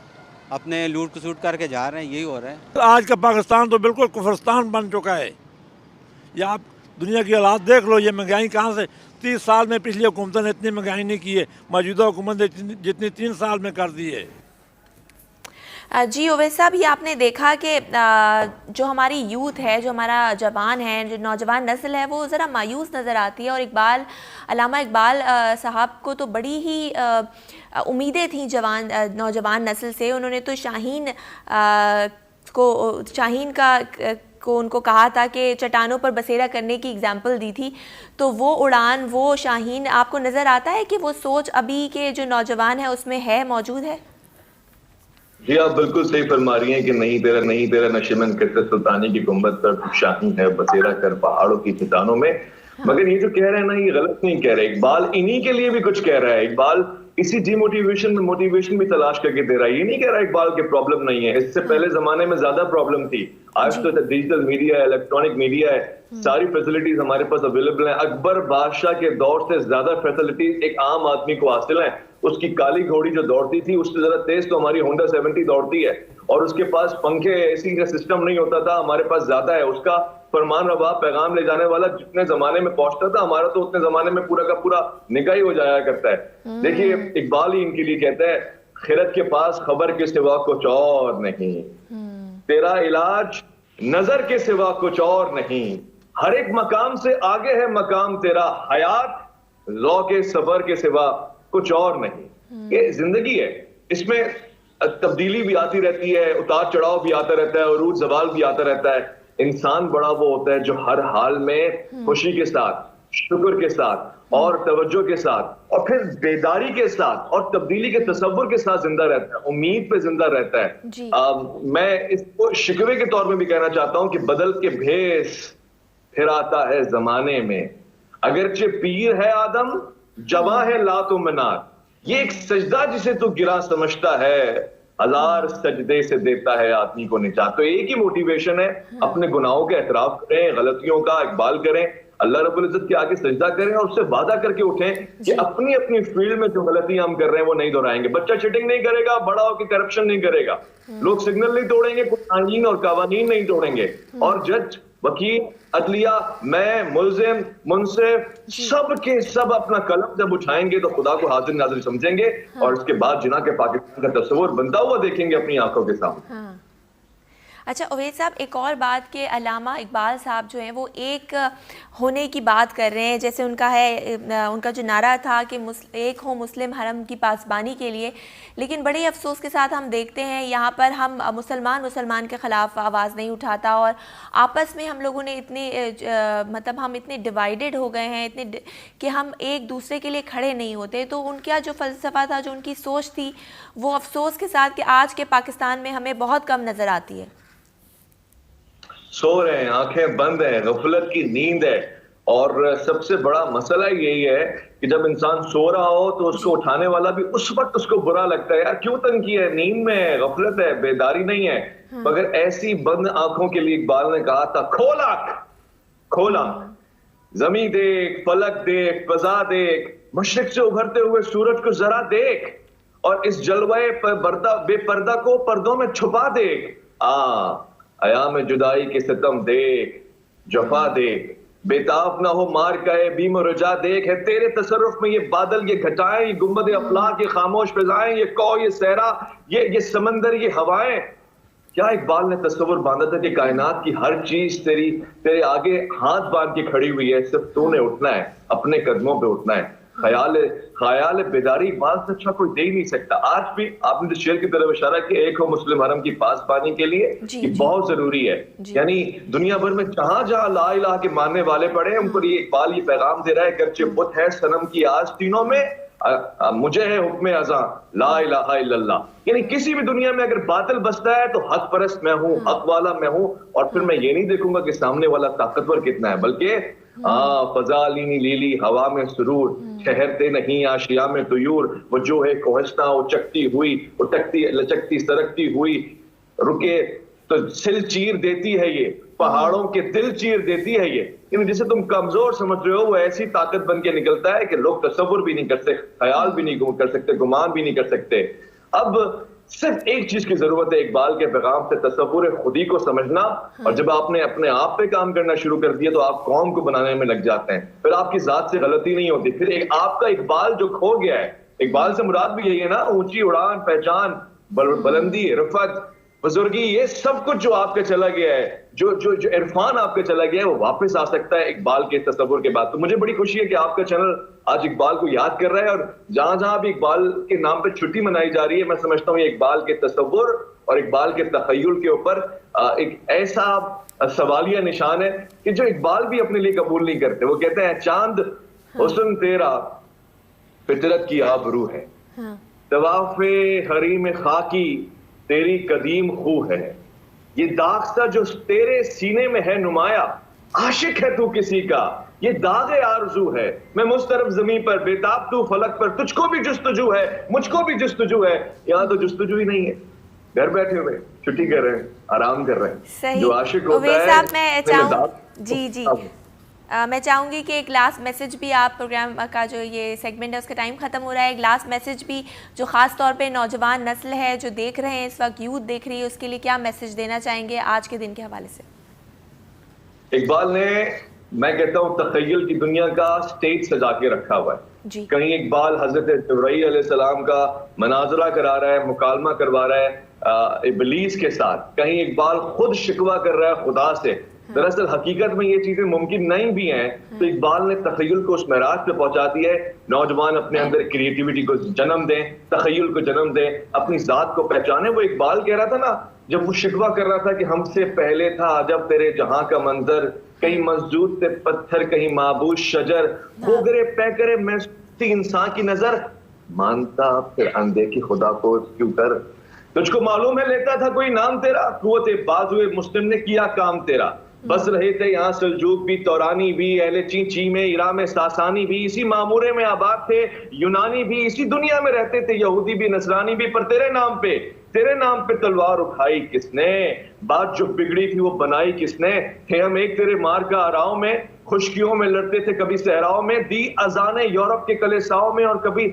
अपने लूट खसूट करके जा रहे हैं, यही हो रहा है। तो आज का पाकिस्तान तो बिल्कुल कुफरस्तान बन चुका है। ये आप दुनिया की हालात देख लो, ये महंगाई कहाँ से 30 साल में पिछली हुकूमतों ने इतनी महंगाई नहीं की है, मौजूदा हुकूमत ने जितनी 3 साल में कर दी है। जी ओवैस साहब, ये आपने देखा कि जो हमारी यूथ है, जो हमारा जवान है, जो नौजवान नस्ल है, वो ज़रा मायूस नज़र आती है, और अल्लामा इकबाल साहब को तो बड़ी ही उम्मीदें थी नौजवान नस्ल से। उन्होंने तो शाहीन को उनको कहा था कि चट्टानों पर बसेरा करने की एग्जाम्पल दी थी, तो वो उड़ान, वो शाहीन आपको नज़र आता है कि वो सोच अभी के जो नौजवान है उसमें है, मौजूद है? जी आप बिल्कुल सही फरमा रही हैं कि नहीं तेरा नशेमन करते सुल्तानी की गुंबद पर शाहीन है, बसेरा कर पहाड़ों की चट्टानों में। मगर ये जो कह रहे हैं ना, ये गलत नहीं कह रहे। इकबाल इन्हीं के लिए भी कुछ कह रहा है। इकबाल इसी डिमोटिवेशन में मोटिवेशन भी तलाश करके दे रहा है। ये नहीं कह रहा इकबाल के प्रॉब्लम नहीं है, इससे पहले जमाने में ज्यादा प्रॉब्लम थी। आज तो डिजिटल मीडिया है, इलेक्ट्रॉनिक मीडिया है, सारी फैसिलिटीज हमारे पास अवेलेबल है। अकबर बादशाह के दौर से ज्यादा फैसिलिटीज एक आम आदमी को हासिल है। उसकी काली घोड़ी जो दौड़ती थी उससे ज्यादा तेज तो हमारी होंडा 70 दौड़ती है, और उसके पास पंखे एसी का सिस्टम नहीं होता था, हमारे पास ज्यादा है। उसका फरमान रवा पैगाम ले जाने वाला जितने जमाने में पहुंचता था, हमारा तो उतने जमाने में पूरा का पूरा निगाह ही हो जाया करता है। देखिए इकबाल ही इनके लिए कहता है, खिरत के पास खबर के सिवा कुछ और नहीं, तेरा इलाज नजर के सिवा कुछ और नहीं, हर एक मकाम से आगे है मकाम तेरा, हयात ज़ौक़े सबर के सिवा कुछ और नहीं। ये जिंदगी है, इसमें तब्दीली भी आती रहती है, उतार चढ़ाव भी आता रहता है, उरूज ज़वाल भी आता रहता है। इंसान बड़ा वो होता है जो हर हाल में खुशी के साथ, शुक्र के साथ और तवज्जो के साथ और फिर बेदारी के साथ और तब्दीली के तसव्वुर के साथ जिंदा रहता है, उम्मीद पे जिंदा रहता है। मैं इसको शिकवे के तौर में भी कहना चाहता हूं कि बदल के भेस फिर आता है जमाने में, अगरचे पीर है आदम जवां है लातो मनार, ये एक सजदा जिसे तू गिरा समझता है, हजार सजदे से देता है आदमी को निजात। तो एक ही मोटिवेशन है, अपने गुनाहों का एतराफ करें, गलतियों का इकबाल करें, अल्लाह रब्बुल इज्जत के आगे सजदा करें और उससे वादा करके उठें कि अपनी अपनी फील्ड में जो गलतियां हम कर रहे हैं वो नहीं दोहराएंगे। बच्चा चीटिंग नहीं करेगा, बड़ा होकर करप्शन नहीं करेगा, लोग सिग्नल नहीं तोड़ेंगे, कुछ कानून और कवानीन नहीं तोड़ेंगे, और जज, वकील, अदलिया, मैं, मुल्जिम, मुंसिफ, सब के सब अपना कलम जब उठाएंगे तो खुदा को हाजिर नाजिर समझेंगे और इसके बाद जिना के पाकिस्तान का तस्वुर बनता हुआ देखेंगे अपनी आंखों के सामने। अच्छा उवैस साहब, एक और बात कि अल्लामा इकबाल साहब जो हैं वो एक होने की बात कर रहे हैं, जैसे उनका है, उनका जो नारा था कि एक हो मुस्लिम हरम की पासबानी के लिए, लेकिन बड़े अफसोस के साथ हम देखते हैं यहाँ पर हम मुसलमान के ख़िलाफ़ आवाज़ नहीं उठाता और आपस में हम लोगों ने इतने मतलब हम इतने डिवाइडेड हो गए हैं इतने कि हम एक दूसरे के लिए खड़े नहीं होते। तो उनका जो फ़लसफ़ा था, जो उनकी सोच थी, वो अफसोस के साथ कि आज के पाकिस्तान में हमें बहुत कम नज़र आती है। सो रहे हैं, आंखें बंद हैं, गफलत की नींद है। और सबसे बड़ा मसला यही है कि जब इंसान सो रहा हो तो उसको उठाने वाला भी उस वक्त उसको बुरा लगता है, यार क्यों तंग किया है, नींद में है, गफलत है, बेदारी नहीं है। मगर ऐसी बंद आंखों के लिए इकबाल ने कहा था, खोल आंख, खोल आंख, जमीन देख, फलक देख, फजा देख, मशरिक से उभरते हुए सूरज को जरा देख और इस जलवाए पर बेपर्दा को पर्दों में छुपा देख। अयाम जुदाई के सितम देख, जफा देख, बेताब ना हो मार गए बीम रजा देख। है तेरे तसर्रुफ में ये बादल, ये घटाएं, ये गुम्बद अफलाक, ये खामोश फिजाएं, ये कौ, ये सहरा, ये समंदर, ये हवाएं। क्या इकबाल ने तस्वुर बांधा था कि कायनात की हर चीज तेरे आगे हाथ बांध के खड़ी हुई है, सिर्फ तूने उठना है, अपने कदमों पे उठना है। ख्याल बेदारी इकबाल से अच्छा कोई दे ही नहीं सकता। आज भी आपने जो शेर की तरफ इशारा किया, एक हो मुस्लिम हरम की पासबानी के लिए, ये बहुत जरूरी है। यानी दुनिया भर में जहां जहां ला इलाहा के मानने वाले पड़े हैं, उनको ये इकबाल ये पैगाम दे रहा है, गर्चे बुत है सनम की आज तीनों में मुझे है हुक्म अज़ां ला इलाहा इल्लल्लाह। यानी किसी भी दुनिया में अगर बातिल बसता है तो हक परस्त मैं हूँ, हक वाला मैं हूँ, और फिर मैं ये नहीं देखूंगा कि सामने वाला ताकतवर कितना है, बल्कि फजालीनी लीली हवा में सुरूर, ठहरते नहीं आशिया में तुयूर, वो जो है कोहस्ता उचकती हुई, उटकती लचकती सरकती हुई, रुके तो सिल चीर देती है ये, पहाड़ों के दिल चीर देती है ये। जिसे तुम कमजोर समझ रहे हो वो ऐसी ताकत बन के निकलता है कि लोग तसव्वुर भी नहीं कर सकते, ख्याल भी नहीं कर सकते, गुमान भी नहीं कर सकते। अब सिर्फ एक चीज की जरूरत है इकबाल के पैगाम से, तसव्वुर खुदी को समझना। और जब आपने अपने आप पे काम करना शुरू कर दिया तो आप कौम को बनाने में लग जाते हैं, फिर आपकी जात से गलती नहीं होती। फिर एक आपका इकबाल जो खो गया है, इकबाल से मुराद भी यही है ना, ऊंची उड़ान, पहचान, बुलंदी, रिफत, बुजुर्गी, ये सब कुछ जो आपके चला गया है, जो इरफान आपके चला गया है, वो वापस आ सकता है इकबाल के तसव्वुर के बाद। तो मुझे बड़ी खुशी है कि आपका चैनल आज इकबाल को याद कर रहा है, और जहां जहां भी इकबाल के नाम पे छुट्टी मनाई जा रही है, मैं समझता हूँ ये इकबाल के तसव्वुर और इकबाल के तखय्युल के ऊपर एक ऐसा सवालिया निशान है कि जो इकबाल भी अपने लिए कबूल नहीं करते। वो कहते हैं चांद हुस्न तेरा फितरत की आबरू है, तवाफे हरीम खाकी तेरी कदीम खू है, ये दाग सा जो तेरे सीने में है नुमाया, आशिक है तू किसी का, ये दागे आरज़ू है, मैं मुस्तरब जमीन पर बेताब तू फलक पर, तुझको भी जुस्तजू है, मुझको भी जुस्तजू है। यहाँ तो जुस्तजू ही नहीं है, घर बैठे हुए छुट्टी कर रहे हैं, आराम कर रहे हैं। जो आशिक होता है, मैं चाहूँगी कि एक लास्ट मैसेज भी, आप प्रोग्राम का जो ये सेगमेंट है उसका टाइम ख़त्म हो रहा है, एक लास्ट मैसेज भी जो ख़ास तौर पे नौजवान नस्ल है जो देख रहे हैं इस वक्त, यूथ देख रही है, उसके लिए क्या मैसेज देना चाहेंगे आज के दिन के हवाले से? इकबाल ने, मैं कहता हूँ, तखय्युल की दुनिया का स्टेज सजा के रखा हुआ है। कहीं इकबाल हजरत जिब्राईल अलैहिस्सलाम का मनाजरा करा रहा है, मुकालमा करवा रहा है इब्लीस के साथ, कहीं इकबाल खुद शिकवा कर रहा है खुदा से। दरअसल हकीकत में ये चीजें मुमकिन नहीं भी हैं, तो इकबाल ने तखय्युल को उस महराज पे पहुंचा दिया है। नौजवान अपने अंदर क्रिएटिविटी को जन्म दें, तखय्युल को जन्म दें, अपनी जात को पहचाने। वो इकबाल कह रहा था ना, जब वो शिकवा कर रहा था कि हमसे पहले था जब तेरे जहां का मंजर, कहीं मस्जूद थे पत्थर, कहीं माबूद शजर, खोगरे पैकरे में इंसान की नजर, मानता फिर अनदेखी खुदा को क्यों कर, तुझको मालूम है लेता था कोई नाम तेरा, कुव्वते बाजुए मुस्लिम ने किया काम तेरा, बस रहे थे यहाँ सल्जूक भी, तौरानी भी, अहले चीन में, इराम में सासानी भी, इसी मामूरे में आबाद थे यूनानी भी, इसी दुनिया में रहते थे यहूदी भी, नसरानी भी, पर तेरे नाम पे तलवार उठाई किसने, बात जो बिगड़ी थी वो बनाई किसने, थे हम एक तेरे मार का आराव में, खुशकियों में लड़ते थे कभी सहराओं में, दी अजाने यूरोप के कलेसाओं में और कभी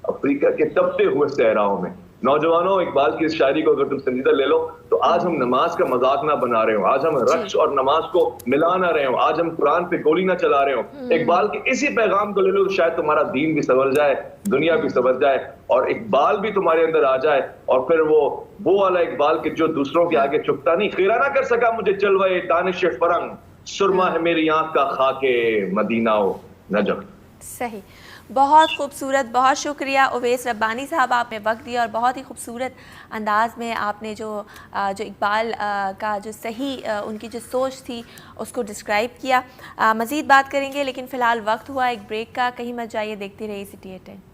अफ्रीका के तपते हुए सहराओं में। नौजवानों, इकबाल की इस शायरी को अगर तुम संजीदा ले लो तो आज हम नमाज का मजाक ना बना रहे हो, आज हम रक्स और नमाज को मिला ना रहे हो, आज हम कुरान पे गोली ना चला रहे हो। इकबाल के इसी पैगाम को ले लो तो शायद तुम्हारा दीन भी संवर जाए, दुनिया भी संवर जाए और इकबाल भी तुम्हारे अंदर आ जाए। और फिर वो वाला इकबाल के जो दूसरों के आगे झुकता नहीं, खीरा ना कर सका मुझे जलवे दानिश फरंग, सुरमा है मेरी आंख का खाके मदीना नजफ। सही, बहुत खूबसूरत, बहुत शुक्रिया उवैस रब्बानी साहब, आपने वक्त दिया और बहुत ही खूबसूरत अंदाज में आपने जो इकबाल का जो सही उनकी जो सोच थी उसको डिस्क्राइब किया। मज़ीद बात करेंगे लेकिन फ़िलहाल वक्त हुआ एक ब्रेक का, कहीं मत जाइए, देखते रहिए सिटी 10।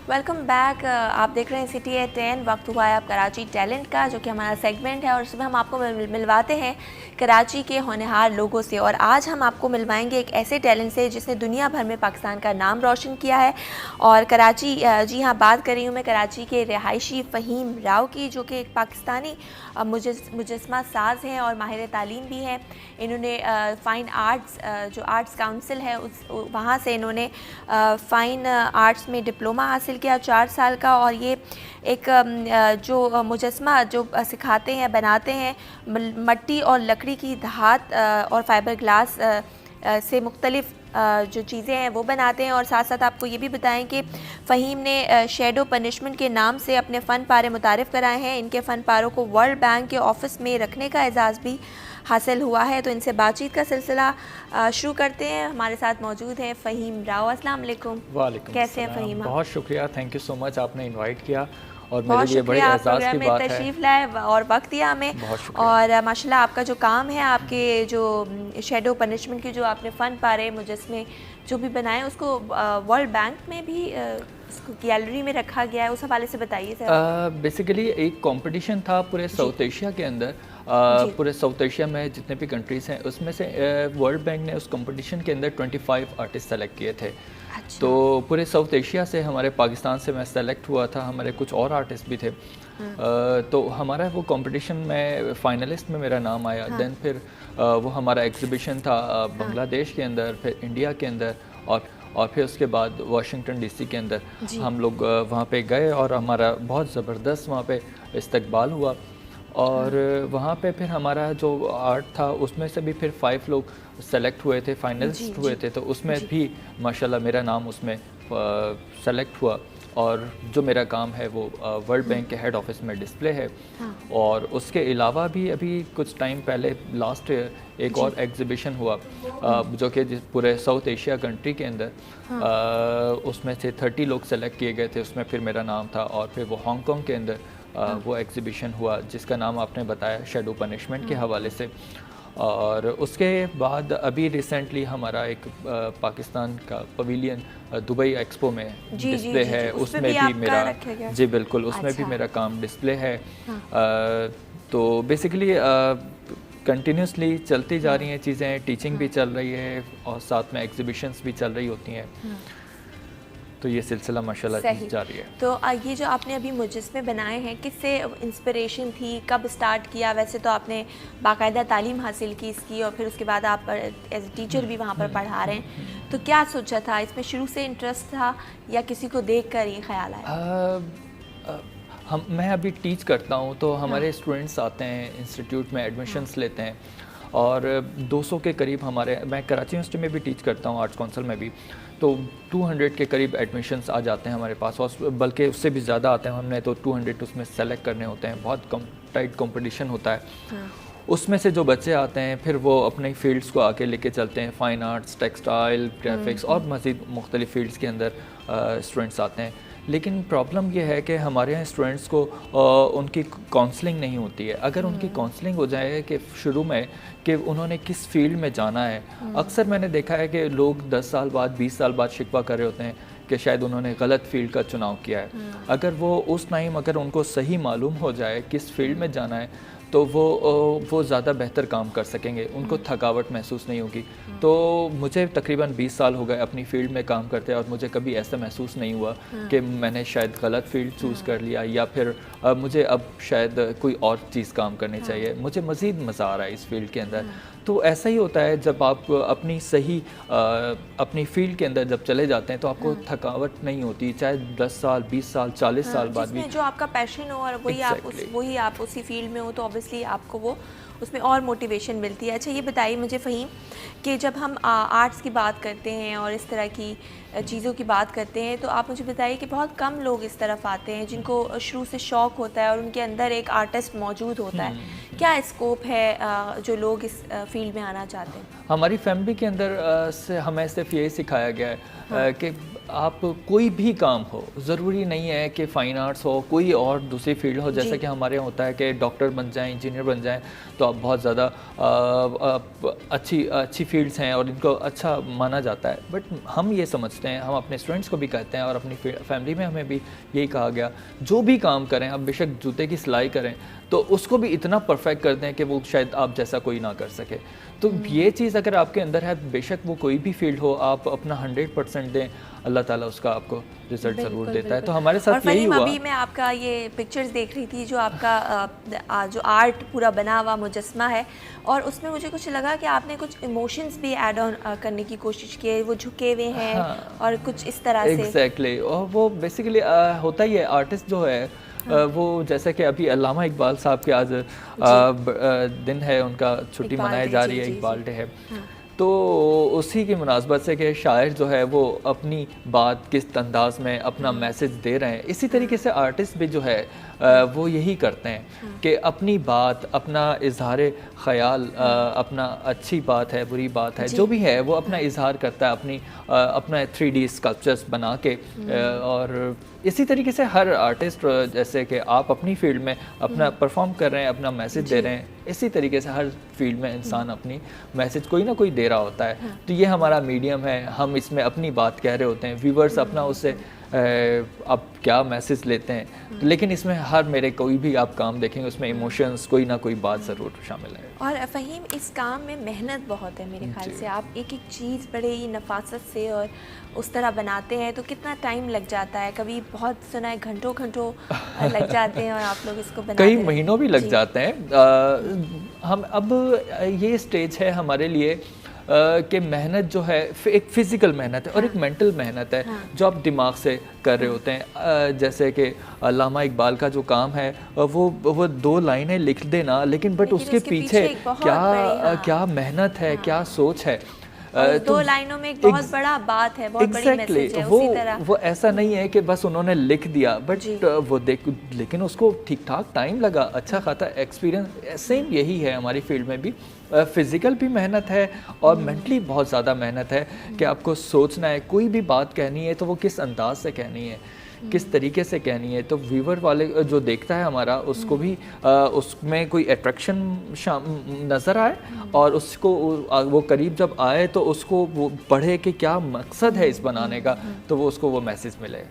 वेलकम बैक, आप देख रहे हैं सिटी 10। वक्त हुआ है अब कराची टैलेंट का, जो कि हमारा सेगमेंट है और उसमें हम आपको मिलवाते हैं कराची के होनहार लोगों से। और आज हम आपको मिलवाएंगे एक ऐसे टैलेंट से जिसने दुनिया भर में पाकिस्तान का नाम रोशन किया है। और कराची, जी हाँ, बात कर रही हूँ मैं कराची के रिहायशी फ़हीम राव की, जो कि एक पाकिस्तानी मुजस्मा साज हैं और माहिर तालीम भी हैं। इन्होंने फ़ाइन आर्ट्स, जो आर्ट्स काउंसिल है वहाँ से इन्होंने फ़ाइन आर्ट्स में डिप्लोमा हासिल किया 4 साल का। और ये एक जो मुजस्मा जो सिखाते हैं, बनाते हैं, मट्टी और लकड़ी की धात और फाइबर ग्लास से मुख्तलिफ़ जो चीज़ें हैं वो बनाते हैं। और साथ साथ आपको ये भी बताएं कि फ़हीम ने शैडो पनिशमेंट के नाम से अपने फ़न पारे मुतारिफ़ कराए हैं। इनके फ़न पारों को वर्ल्ड बैंक के ऑफ़िस में रखने का एजाज़ भी हासिल हुआ है। तो इनसे बातचीत का सिलसिला शुरू करते हैं। हमारे साथ मौजूद हैं फ़हीम राव। अस्सलाम वालेकुम। वालेकुम, कैसे हैं फ़हीम? बहुत शुक्रिया, थैंक यू सो मच, आपने इनवाइट किया और बहुत मेरे लिए बड़े शुक्रिया, आप एहसास की प्रोग्राम बात में है। तशरीफ़ लाए और वक्त दिया हमें। और माशाल्लाह आपका जो काम है, आपके जो शैडो पनिशमेंट की जो आपने फ़न पारे मुजस्मे जो भी बनाए उसको वर्ल्ड बैंक में भी इसको गैलरी में रखा गया है, उस हवाले से बताइए सर। बेसिकली एक कंपटीशन था पूरे साउथ एशिया के अंदर, पूरे साउथ एशिया में जितने भी कंट्रीज़ हैं उसमें से वर्ल्ड बैंक ने उस कंपटीशन के अंदर 25 आर्टिस्ट सेलेक्ट किए थे। अच्छा। तो पूरे साउथ एशिया से हमारे पाकिस्तान से मैं सेलेक्ट हुआ था, हमारे कुछ और आर्टिस्ट भी थे। तो हमारा वो कंपटीशन में फ़ाइनलिस्ट में मेरा नाम आया। देन फिर वो हमारा एग्ज़िबिशन था बांग्लादेश के अंदर, फिर इंडिया के अंदर और फिर उसके बाद वाशिंगटन डीसी के अंदर हम लोग वहाँ पे गए और हमारा बहुत ज़बरदस्त वहाँ पे इस्तकबाल हुआ। और वहाँ पे फिर हमारा जो आर्ट था उसमें से भी फिर 5 लोग सेलेक्ट हुए थे, फाइनलिस्ट हुए थे। तो उसमें भी माशाल्लाह मेरा नाम उसमें सेलेक्ट हुआ और जो मेरा काम है वो वर्ल्ड बैंक के हेड ऑफिस में डिस्प्ले है। और उसके अलावा भी अभी कुछ टाइम पहले लास्ट एक और एग्ज़िबिशन हुआ जो कि पूरे साउथ एशिया कंट्री के अंदर उसमें से 30 लोग सेलेक्ट किए गए थे, उसमें फिर मेरा नाम था। और फिर वो हांगकांग के अंदर वो एग्ज़िबिशन हुआ जिसका नाम आपने बताया शैडो पनिशमेंट के हवाले से। और उसके बाद अभी रिसेंटली हमारा एक पाकिस्तान का पवेलियन दुबई एक्सपो में डिस्प्ले है, उसमें भी मेरा, जी बिल्कुल, उसमें भी मेरा काम डिस्प्ले है। तो बेसिकली कंटिन्यूसली चलती जा रही हैं चीज़ें, टीचिंग भी चल रही है और साथ में एग्जीबिशंस भी चल रही होती हैं। तो ये सिलसिला माशाल्लाह जारी है। तो ये जो आपने अभी मुजस्मे बनाए हैं, किससे इंस्पिरेशन थी, कब स्टार्ट किया? वैसे तो आपने बाकायदा तालीम हासिल की इसकी और फिर उसके बाद आप एज ए टीचर भी वहाँ पर पढ़ा रहे हैं, तो क्या सोचा था? इसमें शुरू से इंटरेस्ट था या किसी को देख कर ये ख्याल आया? मैं अभी टीच करता हूँ तो हमारे स्टूडेंट्स आते हैं, इंस्टीट्यूट में एडमिशन्स लेते हैं और 200 के करीब हमारे, मैं कराची यूनिवर्सिटी में भी टीच करता हूँ, आर्ट्स काउंसिल में भी, तो 200 के करीब एडमिशन्स आ जाते हैं हमारे पास और बल्कि उससे भी ज़्यादा आते हैं। हमने तो 200 उसमें सेलेक्ट करने होते हैं, बहुत टाइट कंपटीशन होता है। उसमें से जो बच्चे आते हैं फिर वो अपने फील्ड्स को आके लेके चलते हैं, फ़ाइन आर्ट्स, टेक्सटाइल, ग्राफिक्स और मज़ीद मुख्तलिफ़ फील्ड्स के अंदर स्टूडेंट्स आते हैं। लेकिन प्रॉब्लम ये है कि हमारे यहाँ स्टूडेंट्स को उनकी काउंसलिंग नहीं होती है। अगर उनकी काउंसलिंग हो जाए कि शुरू में कि उन्होंने किस फील्ड में जाना है, अक्सर मैंने देखा है कि लोग 10 साल बाद, 20 साल बाद शिकवा कर रहे होते हैं कि शायद उन्होंने गलत फील्ड का चुनाव किया है। अगर वो उस टाइम अगर उनको सही मालूम हो जाए किस फील्ड में जाना है तो वो ज़्यादा बेहतर काम कर सकेंगे, उनको थकावट महसूस नहीं होगी। तो मुझे तकरीबन 20 साल हो गए अपनी फ़ील्ड में काम करते हैं और मुझे कभी ऐसा महसूस नहीं हुआ कि मैंने शायद गलत फील्ड चूज़ कर लिया या फिर मुझे अब शायद कोई और चीज़ काम करनी चाहिए। मुझे मज़ीद मज़ा आ रहा है इस फील्ड के अंदर। तो ऐसा ही होता है जब आप अपनी सही अपनी फील्ड के अंदर जब चले जाते हैं तो आपको थकावट नहीं होती, चाहे 10 साल 20 साल 40 साल बाद भी। जो आपका पैशन हो और वही आप उसी फील्ड में हो तो ऑब्वियसली आपको वो उसमें और मोटिवेशन मिलती है। अच्छा ये बताइए मुझे फ़हीम कि जब हम आर्ट्स की बात करते हैं और इस तरह की चीज़ों की बात करते हैं तो आप मुझे बताइए कि बहुत कम लोग इस तरफ आते हैं जिनको शुरू से शौक़ होता है और उनके अंदर एक आर्टिस्ट मौजूद होता है। क्या स्कोप है जो लोग इस फील्ड में आना चाहते हैं? हमारी फैमिली के अंदर से हमें सिर्फ यही सिखाया गया है कि आप कोई भी काम हो, ज़रूरी नहीं है कि फ़ाइन आर्ट्स हो, कोई और दूसरी फील्ड हो, जैसा कि हमारे यहाँ होता है कि डॉक्टर बन जाएं, इंजीनियर बन जाएं तो आप बहुत ज़्यादा अच्छी फील्ड्स हैं और इनको अच्छा माना जाता है। बट हम ये समझते हैं, हम अपने स्टूडेंट्स को भी कहते हैं और अपनी फैमिली में हमें भी यही कहा गया, जो भी काम करें, आप बेशक जूते की सिलाई करें तो उसको भी इतना परफेक्ट कर दें कि वो शायद आप जैसा कोई ना कर सके। तो ये चीज़ अगर आपके अंदर है, बेशक वो कोई भी फील्ड हो, आप अपना 100% दें, अल्लाह ताला उसका आपको रिजल्ट ज़रूर देता है। तो हमारे साथ यही हुआ। अभी मैं आपका ये पिक्चर्स देख रही थी जो आपका जो आर्ट पूरा बना हुआ मुजस्मा है और उसमें मुझे कुछ लगा कि आपने कुछ इमोशंस भी ऐड ऑन करने की कोशिश की है, वो झुके हुए हैं और कुछ इस तरह से। एग्जैक्टली, और वो बेसिकली होता ही है, आर्टिस्ट जो है वो जैसे कि अभी अल्लामा इकबाल साहब के आज दिन है, उनका छुट्टी मनाई जा रही है, इकबाल डे है। तो उसी की मुनासबत से कि शायर जो है वो अपनी बात किस अंदाज में अपना मैसेज दे रहे हैं, इसी तरीके से आर्टिस्ट भी जो है वो यही करते हैं कि अपनी बात, अपना इजहार ख़याल, अपना अच्छी बात है, बुरी बात है, जो भी है वो अपना इजहार करता है अपना 3D स्कल्पचर्स बना के। और इसी तरीके से हर आर्टिस्ट, जैसे कि आप अपनी फील्ड में अपना परफॉर्म कर रहे हैं, अपना मैसेज दे रहे हैं, इसी तरीके से हर फील्ड में इंसान अपनी मैसेज कोई ना कोई दे रहा होता है। तो ये हमारा मीडियम है, हम इसमें अपनी बात कह रहे होते हैं, व्यूवर्स अपना उससे अब क्या मैसेज लेते हैं। लेकिन इसमें हर मेरे कोई भी आप काम देखेंगे उसमें इमोशंस, कोई ना कोई बात ज़रूर शामिल है। और फ़हीम, इस काम में मेहनत बहुत है मेरे ख्याल से, आप एक एक चीज़ बड़े ही नफासत से और उस तरह बनाते हैं, तो कितना टाइम लग जाता है? कभी बहुत सुना है घंटों लग जाते हैं और आप लोग इसको बनाते कई महीनों भी लग जाते हैं। हम अब ये स्टेज है हमारे लिए कि मेहनत जो है एक फ़िज़िकल मेहनत है और एक मेंटल मेहनत है जो आप दिमाग से कर रहे होते हैं। जैसे कि अल्लामा इकबाल का जो काम है वो 2 लाइनें लिख देना, लेकिन बट उसके पीछे क्या मेहनत है, क्या सोच है। 2 लाइनों में एक बहुत बड़ा बात है, बहुत बड़ी मैसेज है। उसी तरह वो ऐसा नहीं है कि बस उन्होंने लिख दिया, बट वो लेकिन उसको ठीक ठाक टाइम लगा, अच्छा खासा एक्सपीरियंस। सेम यही है हमारी फील्ड में भी, फ़िज़िकल भी मेहनत है और मेंटली बहुत ज़्यादा मेहनत है कि आपको सोचना है, कोई भी बात कहनी है तो वो किस अंदाज से कहनी है, किस तरीके से कहनी है। तो व्यूवर वाले जो देखता है हमारा, उसको भी उसमें कोई अट्रैक्शन नज़र आए और उसको वो करीब जब आए तो उसको वो पढ़े कि क्या मकसद है इस बनाने का, तो वो उसको वो मैसेज मिले।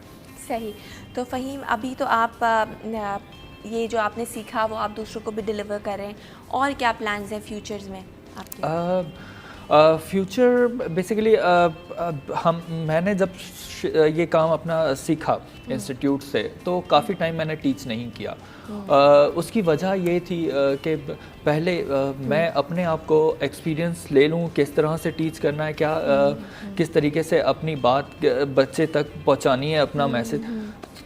सही। तो फ़हीम, अभी तो आप ये जो आपने सीखा वो आप दूसरों को भी डिलीवर करें, और क्या प्लान्स हैं फ्यूचर्स में आपके? फ्यूचर बेसिकली मैंने जब ये काम अपना सीखा इंस्टीट्यूट से तो काफ़ी टाइम मैंने टीच नहीं किया। उसकी वजह ये थी कि पहले मैं अपने आप को एक्सपीरियंस ले लूँ किस तरह से टीच करना है, क्या किस तरीके से अपनी बात बच्चे तक पहुँचानी है, अपना मैसेज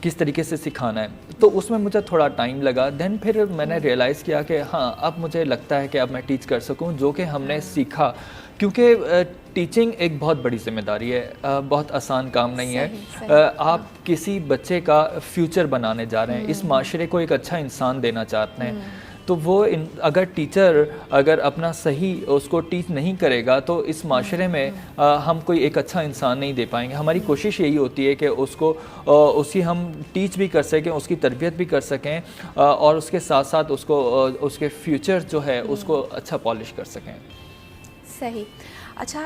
किस तरीके से सिखाना है, तो उसमें मुझे थोड़ा टाइम लगा। देन फिर मैंने रियलाइज़ किया कि हाँ, अब मुझे लगता है कि अब मैं टीच कर सकूं, जो कि हमने सीखा। क्योंकि टीचिंग एक बहुत बड़ी जिम्मेदारी है, बहुत आसान काम नहीं है। आप किसी बच्चे का फ्यूचर बनाने जा रहे हैं, इस माशरे को एक अच्छा इंसान देना चाहते हैं, तो वो अगर टीचर अगर अपना सही उसको टीच नहीं करेगा तो इस माशरे में हम कोई एक अच्छा इंसान नहीं दे पाएंगे। हमारी कोशिश यही होती है कि उसको उसी हम टीच भी कर सकें, उसकी तरबियत भी कर सकें और उसके साथ साथ उसको उसके फ्यूचर जो है उसको अच्छा पॉलिश कर सकें। सही। अच्छा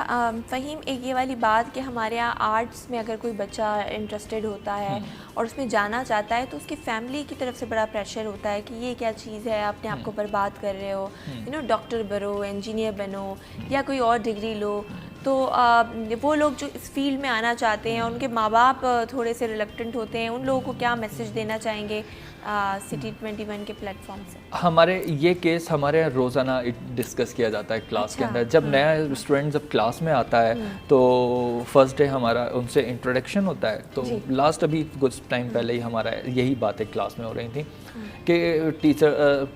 फ़हीम, एक ये वाली बात कि हमारे यहाँ आर्ट्स में अगर कोई बच्चा इंटरेस्टेड होता है और उसमें जाना चाहता है तो उसकी फैमिली की तरफ से बड़ा प्रेशर होता है कि ये क्या चीज़ है, अपने आप को बर्बाद कर रहे हो, डॉक्टर बनो, इंजीनियर बनो या कोई और डिग्री लो। तो वो लोग जो इस फील्ड में आना चाहते हैं, उनके माँ बाप थोड़े से रिलक्टेंट होते हैं, उन लोगों को क्या मैसेज देना चाहेंगे सिटी 21 के प्लेटफॉर्म से? हमारे ये केस हमारे रोज़ाना डिस्कस किया जाता है क्लास के अंदर। जब नया स्टूडेंट जब क्लास में आता है तो फर्स्ट डे हमारा उनसे इंट्रोडक्शन होता है। तो लास्ट अभी कुछ टाइम पहले ही हमारा यही बातें क्लास में हो रही थी कि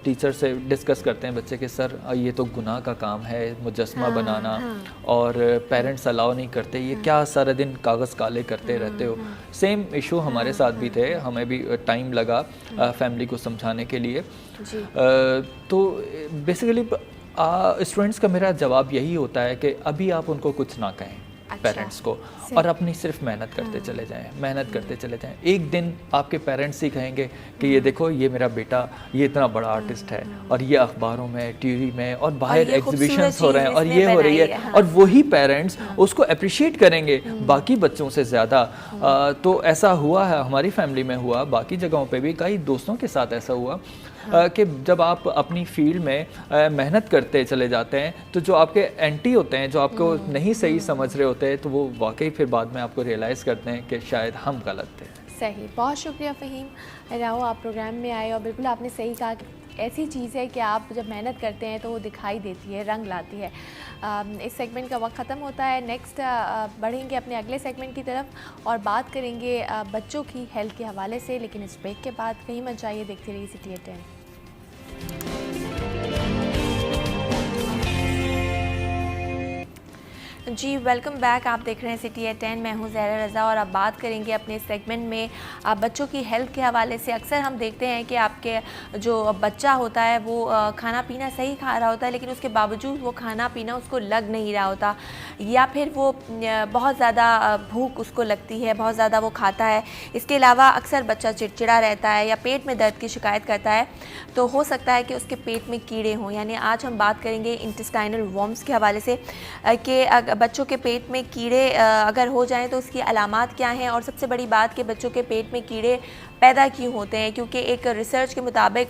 टीचर से डिस्कस करते हैं बच्चे के, सर ये तो गुनाह का काम है मुजस्मा बनाना, और पेरेंट्स अलाउ नहीं करते, ये क्या सारा दिन कागज़ काले करते रहते हो। सेम इशू हमारे साथ भी थे, हमें भी टाइम लगा फैमिली को समझाने के लिए। तो बेसिकली स्टूडेंट्स का मेरा जवाब यही होता है कि अभी आप उनको कुछ ना कहें पेरेंट्स को, और अपनी सिर्फ मेहनत करते चले जाएं, मेहनत करते चले जाएं। एक दिन आपके पेरेंट्स ही कहेंगे कि ये देखो ये मेरा बेटा ये इतना बड़ा आर्टिस्ट है, और ये अखबारों में, टीवी में और बाहर एग्जीबिशंस हो रहे हैं और ये हो रही है, और वही पेरेंट्स उसको अप्रिशिएट करेंगे बाकी बच्चों से ज़्यादा। तो ऐसा हुआ है, हमारी फैमिली में हुआ, बाकी जगहों पे भी कई दोस्तों के साथ ऐसा हुआ कि जब आप अपनी फील्ड में मेहनत करते चले जाते हैं तो जो आपके एंटी होते हैं, जो आपको नहीं सही समझ रहे होते हैं, तो वो वाकई फिर बाद में आपको रियलाइज़ करते हैं कि शायद हम गलत थे। सही, बहुत शुक्रिया फ़हीम राव, आप प्रोग्राम में आए और बिल्कुल आपने सही कहा कि ऐसी चीज़ है कि आप जब मेहनत करते हैं तो वो दिखाई देती है, रंग लाती है। इस सेगमेंट का वक्त ख़त्म होता है। नेक्स्ट बढ़ेंगे अपने अगले सेगमेंट की तरफ और बात करेंगे बच्चों की हेल्थ के हवाले से, लेकिन इस ब्रेक के बाद कहीं मत जाइए, देखते रहिए सिटी 10। जी वेलकम बैक, आप देख रहे हैं सिटी 10। मैं हूं ज़हरा रज़ा और अब बात करेंगे अपने सेगमेंट में बच्चों की हेल्थ के हवाले से। अक्सर हम देखते हैं कि आपके जो बच्चा होता है वो खाना पीना सही खा रहा होता है, लेकिन उसके बावजूद वो खाना पीना उसको लग नहीं रहा होता, या फिर वो बहुत ज़्यादा भूख उसको लगती है, बहुत ज़्यादा वो खाता है। इसके अलावा अक्सर बच्चा चिड़चिड़ा रहता है या पेट में दर्द की शिकायत करता है, तो हो सकता है कि उसके पेट में कीड़े हों। यानी आज हम बात करेंगे इंटेस्टाइनल वर्म्स के हवाले से कि बच्चों के पेट में कीड़े अगर हो जाएं तो उसकी अलामात क्या हैं, और सबसे बड़ी बात कि बच्चों के पेट में कीड़े पैदा क्यों होते हैं, क्योंकि एक रिसर्च के मुताबिक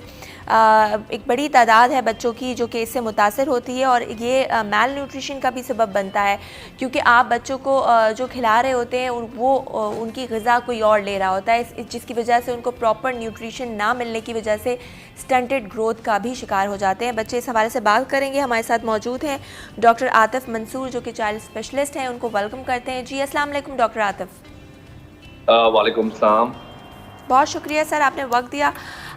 एक बड़ी तादाद है बच्चों की जो कि इससे मुतासर होती है, और ये मैल न्यूट्रिशन का भी सबब बनता है, क्योंकि आप बच्चों को जो खिला रहे होते हैं वो उनकी ग़िज़ा कोई और ले रहा होता है, जिसकी वजह से उनको प्रॉपर न्यूट्रिशन ना मिलने की वजह से स्टंटेड ग्रोथ का भी शिकार हो जाते हैं बच्चे। इस हवाले से बात करेंगे। हमारे साथ मौजूद हैं डॉक्टर आतिफ मंसूर जो कि चाइल्ड स्पेशलिस्ट हैं, उनको वेलकम करते हैं। जी अस्सलाम वालेकुम डॉक्टर आतिफ। वालेकुम सलाम। बहुत शुक्रिया सर, आपने वक्त दिया।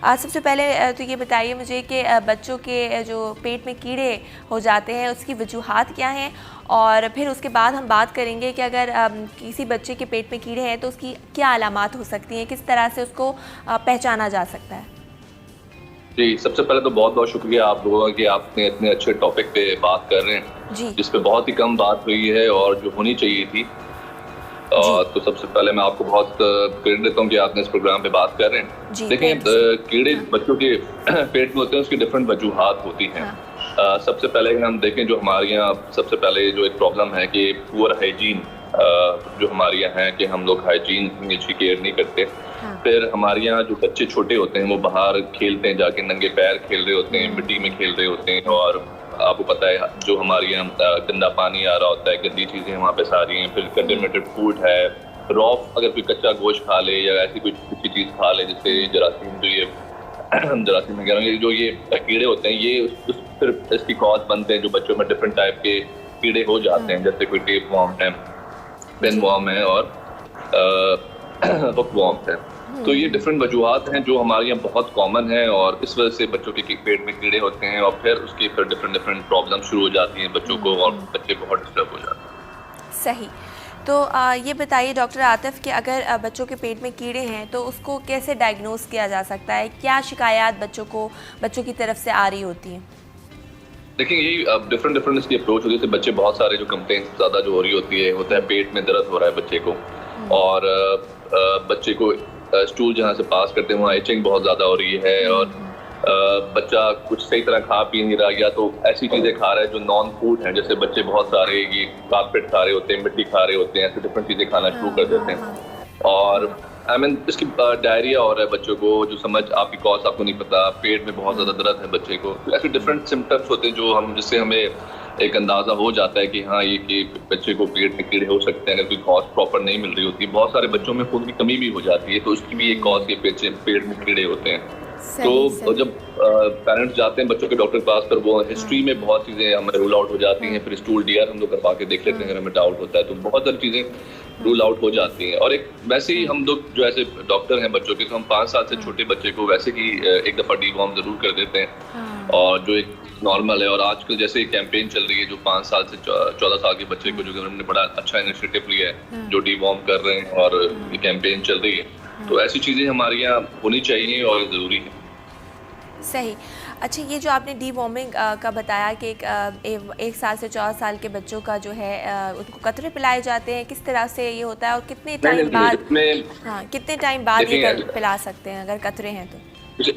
सबसे पहले तो ये बताइए मुझे कि बच्चों के जो पेट में कीड़े हो जाते हैं उसकी वजूहात क्या हैं, और फिर उसके बाद हम बात करेंगे कि अगर किसी बच्चे के पेट में कीड़े हैं तो उसकी क्या अलामात हो सकती हैं, किस तरह से उसको पहचाना जा सकता है। जी, सबसे पहले तो बहुत बहुत शुक्रिया आप लोगों का कि आपने इतने अच्छे टॉपिक पे बात कर रहे हैं, जिस पे बहुत ही कम बात हुई है और जो होनी चाहिए थी। तो सबसे पहले मैं आपको बहुत क्रेडिट देता हूँ कि आपने इस प्रोग्राम पे बात कर रहे हैं। देखें, कीड़े बच्चों के पेट में होते हैं, उसकी डिफरेंट वजूहात होती हैं। सबसे पहले हम देखें, जो हमारे यहाँ सबसे पहले जो एक प्रॉब्लम है कि पुअर हाइजीन जो हमारे यहाँ है कि हम लोग हाइजीन की अच्छी केयर नहीं करते। फिर हमारे यहाँ जो बच्चे छोटे होते हैं वो बाहर खेलते हैं, जाके नंगे पैर खेल रहे होते हैं, मिट्टी में खेल रहे होते हैं, और आपको पता है जो हमारे यहाँ गंदा पानी आ रहा होता है, गंदी चीज़ें वहाँ पे सारी हैं। फिर कंटेमिनेटेड फूड है, रॉफ अगर कोई कच्चा गोश्त खा ले या ऐसी कोई अच्छी चीज़ खा ले जिससे जरासीम, जो ये जरासीम में कह रहा हूँ, जो ये कीड़े होते हैं ये फिर इसकी कॉज बनते हैं, जो बच्चों में डिफरेंट टाइप के कीड़े हो जाते हैं, जैसे कोई टेप वॉर्म है, पेन वॉर्म है और हुक वॉर्म है। तो ये डिफरेंट वजूहात हैं जो हमारे यहाँ बहुत कॉमन है, और इस वजह से बच्चों के पेट में कीड़े होते हैं, और फिर उसकी फिर डिफरेंट प्रॉब्लम शुरू हो जाती हैं बच्चों को, और बच्चे बहुत डिस्टर्ब हो जाते हैं। सही। तो ये बताइए डॉक्टर आतिफ कि अगर बच्चों के पेट में कीड़े हैं तो उसको कैसे डायग्नोस किया जा सकता है, क्या शिकायत बच्चों की तरफ से आ रही होती हैं? देखिए, यही डिफरेंट इसकी अप्रोच होती है। बच्चे बहुत सारे जो कंप्लेंट्स ज़्यादा जो हो रही होती है, होता है पेट में दर्द हो रहा है बच्चे को, और बच्चे को स्टूल जहाँ से पास करते हैं वहाँ इचिंग बहुत ज़्यादा हो रही है, और बच्चा कुछ सही तरह खा पी नहीं रहा, या तो ऐसी चीज़ें खा रहा है जो नॉन फूड हैं, जैसे बच्चे बहुत सारे ये कारपेट खा रहे होते हैं, मिट्टी खा रहे होते हैं, ऐसे डिफरेंट चीज़ें खाना शुरू कर देते हैं। और आई मीन इसकी डायरिया हो रहा है बच्चों को, जो समझ आपकी कॉज आपको नहीं पता, पेट में बहुत ज़्यादा दर्द है बच्चे को, तो ऐसे डिफरेंट सिम्टम्स होते हैं जो हम जिससे हमें एक अंदाज़ा हो जाता है कि हाँ ये कि बच्चे को पेट में कीड़े हो सकते हैं अगर कोई कॉज प्रॉपर नहीं मिल रही होती। बहुत सारे बच्चों में खून की कमी भी हो जाती है, तो उसकी भी एक कॉज के पेट में कीड़े होते हैं। तो जब पेरेंट्स जाते हैं बच्चों के डॉक्टर के पास, पर वो हिस्ट्री में बहुत चीज़ें हमें रूल आउट हो जाती हैं, फिर स्टूल डीआर हम लोग करवा के देख लेते हैं अगर हमें डाउट होता है, तो बहुत सारी चीज़ें रूल आउट हो जाती हैं। और एक वैसे ही हम लोग जो ऐसे डॉक्टर हैं बच्चों के, तो हम 5 साल से छोटे बच्चे को वैसे ही एक दफ़ा डीवॉर्म ज़रूर कर देते हैं, और जो एक नॉर्मल है। और आजकल जैसे कैंपेन चल रही है जो 5 साल से 14 साल के बच्चे को जो गवर्नमेंट ने बड़ा अच्छा इनिशिएटिव लिया है जो डीवॉर्म कर रहे हैं, और ये कैंपेन चल रही है, तो ऐसी चीज़ें हमारे यहाँ होनी चाहिए और ज़रूरी है। सही। अच्छा, ये जो आपने डीवॉर्मिंग का बताया कि एक साल से 4 साल के बच्चों का जो है उनको कतरे पिलाए जाते हैं, किस तरह से ये होता है और कितने टाइम बाद, हाँ कितने टाइम बाद ये पिला सकते हैं अगर कतरे हैं तो?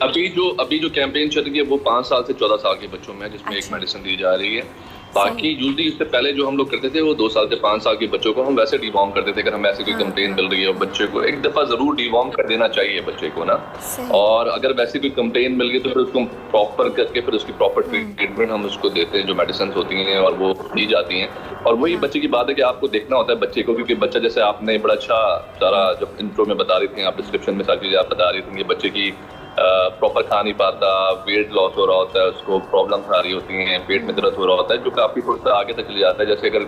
अभी जो कैंपेन चल रही है वो 5 साल से 14 साल के बच्चों में, जिसमें एक मेडिसिन दी जा रही है। बाकी यूजली इससे पहले जो हम लोग करते थे वो 2 साल से 5 साल के बच्चों को हम वैसे डीवॉर्म करते थे। अगर हमें ऐसी कोई कंप्लेन मिल रही है, बच्चे को एक दफ़ा ज़रूर डीवॉर्म कर देना चाहिए बच्चे को ना। और अगर वैसी कोई कंप्लेन मिल गई तो फिर उसको प्रॉपर करके फिर उसकी प्रॉपर ट्रीटमेंट हम उसको देते हैं, जो मेडिसिन होती हैं और वो दी जाती हैं। और वही बच्चे की बात है कि आपको देखना होता है बच्चे को, क्योंकि बच्चा जैसे आपने बड़ा अच्छा सारा जब इंट्रो में बता रही थी, आप डिस्क्रिप्शन में सारी चीज़ें आप बता रही थी कि बच्चे की प्रॉपर खा नहीं पाता, वेट लॉस हो रहा होता है, उसको प्रॉब्लम्स आ रही होती हैं, पेट में दर्द हो रहा होता है, जो काफ़ी थोड़ा सा आगे तक चले जाता है। जैसे अगर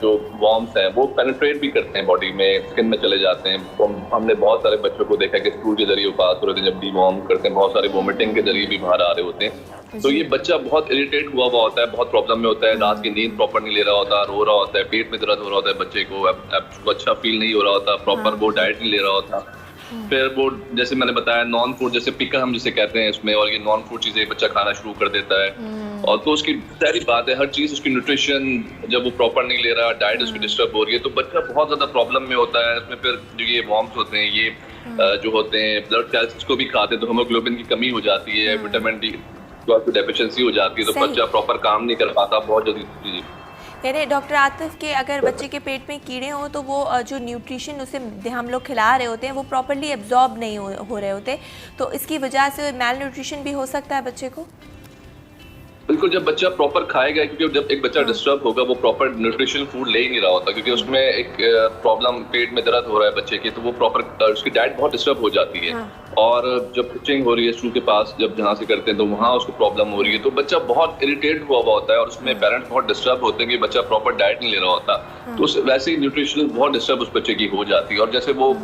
जो वॉर्म्स हैं वो पेनिट्रेट भी करते हैं बॉडी में, स्किन में चले जाते हैं। तो हमने बहुत सारे बच्चों को देखा कि स्टूल के जरिए पास हो रहे थे, जब डीवॉर्म करते हैं बहुत सारे वोमिटिंग के जरिए भी बाहर आ रहे होते हैं। तो ये बच्चा बहुत इरिटेट हुआ होता है, बहुत प्रॉब्लम में होता है, रात की नींद प्रॉपर नहीं ले रहा होता, रो रहा होता है, पेट में दर्द हो रहा होता है बच्चे को, अब अच्छा फील नहीं हो रहा होता, प्रॉपर वो डाइट नहीं ले रहा होता। फिर वो जैसे मैंने बताया नॉन फूड, जैसे पिकर हम जिसे कहते हैं इसमें, और ये नॉन फूड चीज़ें बच्चा खाना शुरू कर देता है। और तो उसकी सारी बात है, हर चीज़ उसकी न्यूट्रिशन जब वो प्रॉपर नहीं ले रहा, डाइट उसकी डिस्टर्ब हो रही है, तो बच्चा बहुत ज़्यादा प्रॉब्लम में होता है। इसमें फिर जो ये वॉर्म्स होते हैं, ये जो होते हैं ब्लड सेल्स को भी खाते हैं, तो हीमोग्लोबिन की कमी हो जाती है, विटामिन डी की डेफिशिएंसी हो जाती है, तो बच्चा प्रॉपर काम नहीं कर पाता बहुत जल्दी। यानी डॉक्टर आतिफ के अगर बच्चे के पेट में कीड़े हों तो वो जो न्यूट्रिशन उसे हम लोग खिला रहे होते हैं वो प्रॉपर्ली एब्जॉर्ब नहीं हो रहे होते, तो इसकी वजह से मेल न्यूट्रिशन भी हो सकता है बच्चे को। बिल्कुल, जब बच्चा प्रॉपर खाएगा, क्योंकि जब एक बच्चा डिस्टर्ब होगा वो प्रॉपर न्यूट्रिशनल फूड ले ही नहीं रहा होता, क्योंकि उसमें एक प्रॉब्लम पेट में दर्द हो रहा है बच्चे की, तो वो प्रॉपर उसकी डाइट बहुत डिस्टर्ब हो जाती है। और जब पिचिंग हो रही है स्टूल के पास, जब जहाँ से करते हैं तो वहाँ उसको प्रॉब्लम हो रही है, तो बच्चा बहुत इरिटेट हुआ होता है, और उसमें पेरेंट्स बहुत डिस्टर्ब होते हैं कि बच्चा प्रॉपर डाइट नहीं ले रहा होता, तो वैसे ही न्यूट्रिशनल बहुत डिस्टर्ब उस बच्चे की हो जाती है। और जैसे वो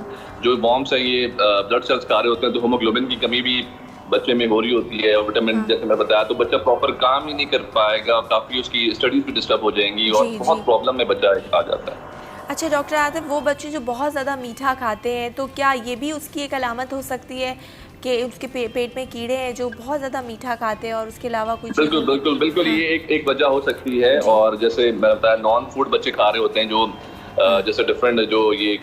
जो वॉर्म्स है ये ब्लड सेल्स खा रहे होते हैं, तो हीमोग्लोबिन की कमी भी बच्चे में हो रही होती है, और विटामिन जैसे मैं बताया, तो बच्चा प्रॉपर काम ही नहीं कर पाएगा, काफ़ी उसकी स्टडीज भी डिस्टर्ब हो जाएंगी, और बहुत प्रॉब्लम में बच्चा आ जाता है। अच्छा डॉक्टर आतिफ, वो बच्चे जो बहुत ज़्यादा मीठा खाते हैं, तो क्या ये भी उसकी एक अलामत हो सकती है कि उसके पेट में कीड़े हैं जो बहुत ज़्यादा मीठा खाते हैं, और उसके अलावा कुछ? बिल्कुल ये एक वजह हो सकती है। और जैसे मैं बताया नॉन फूड बच्चे खा रहे होते हैं, जो जैसे डिफरेंट जो ये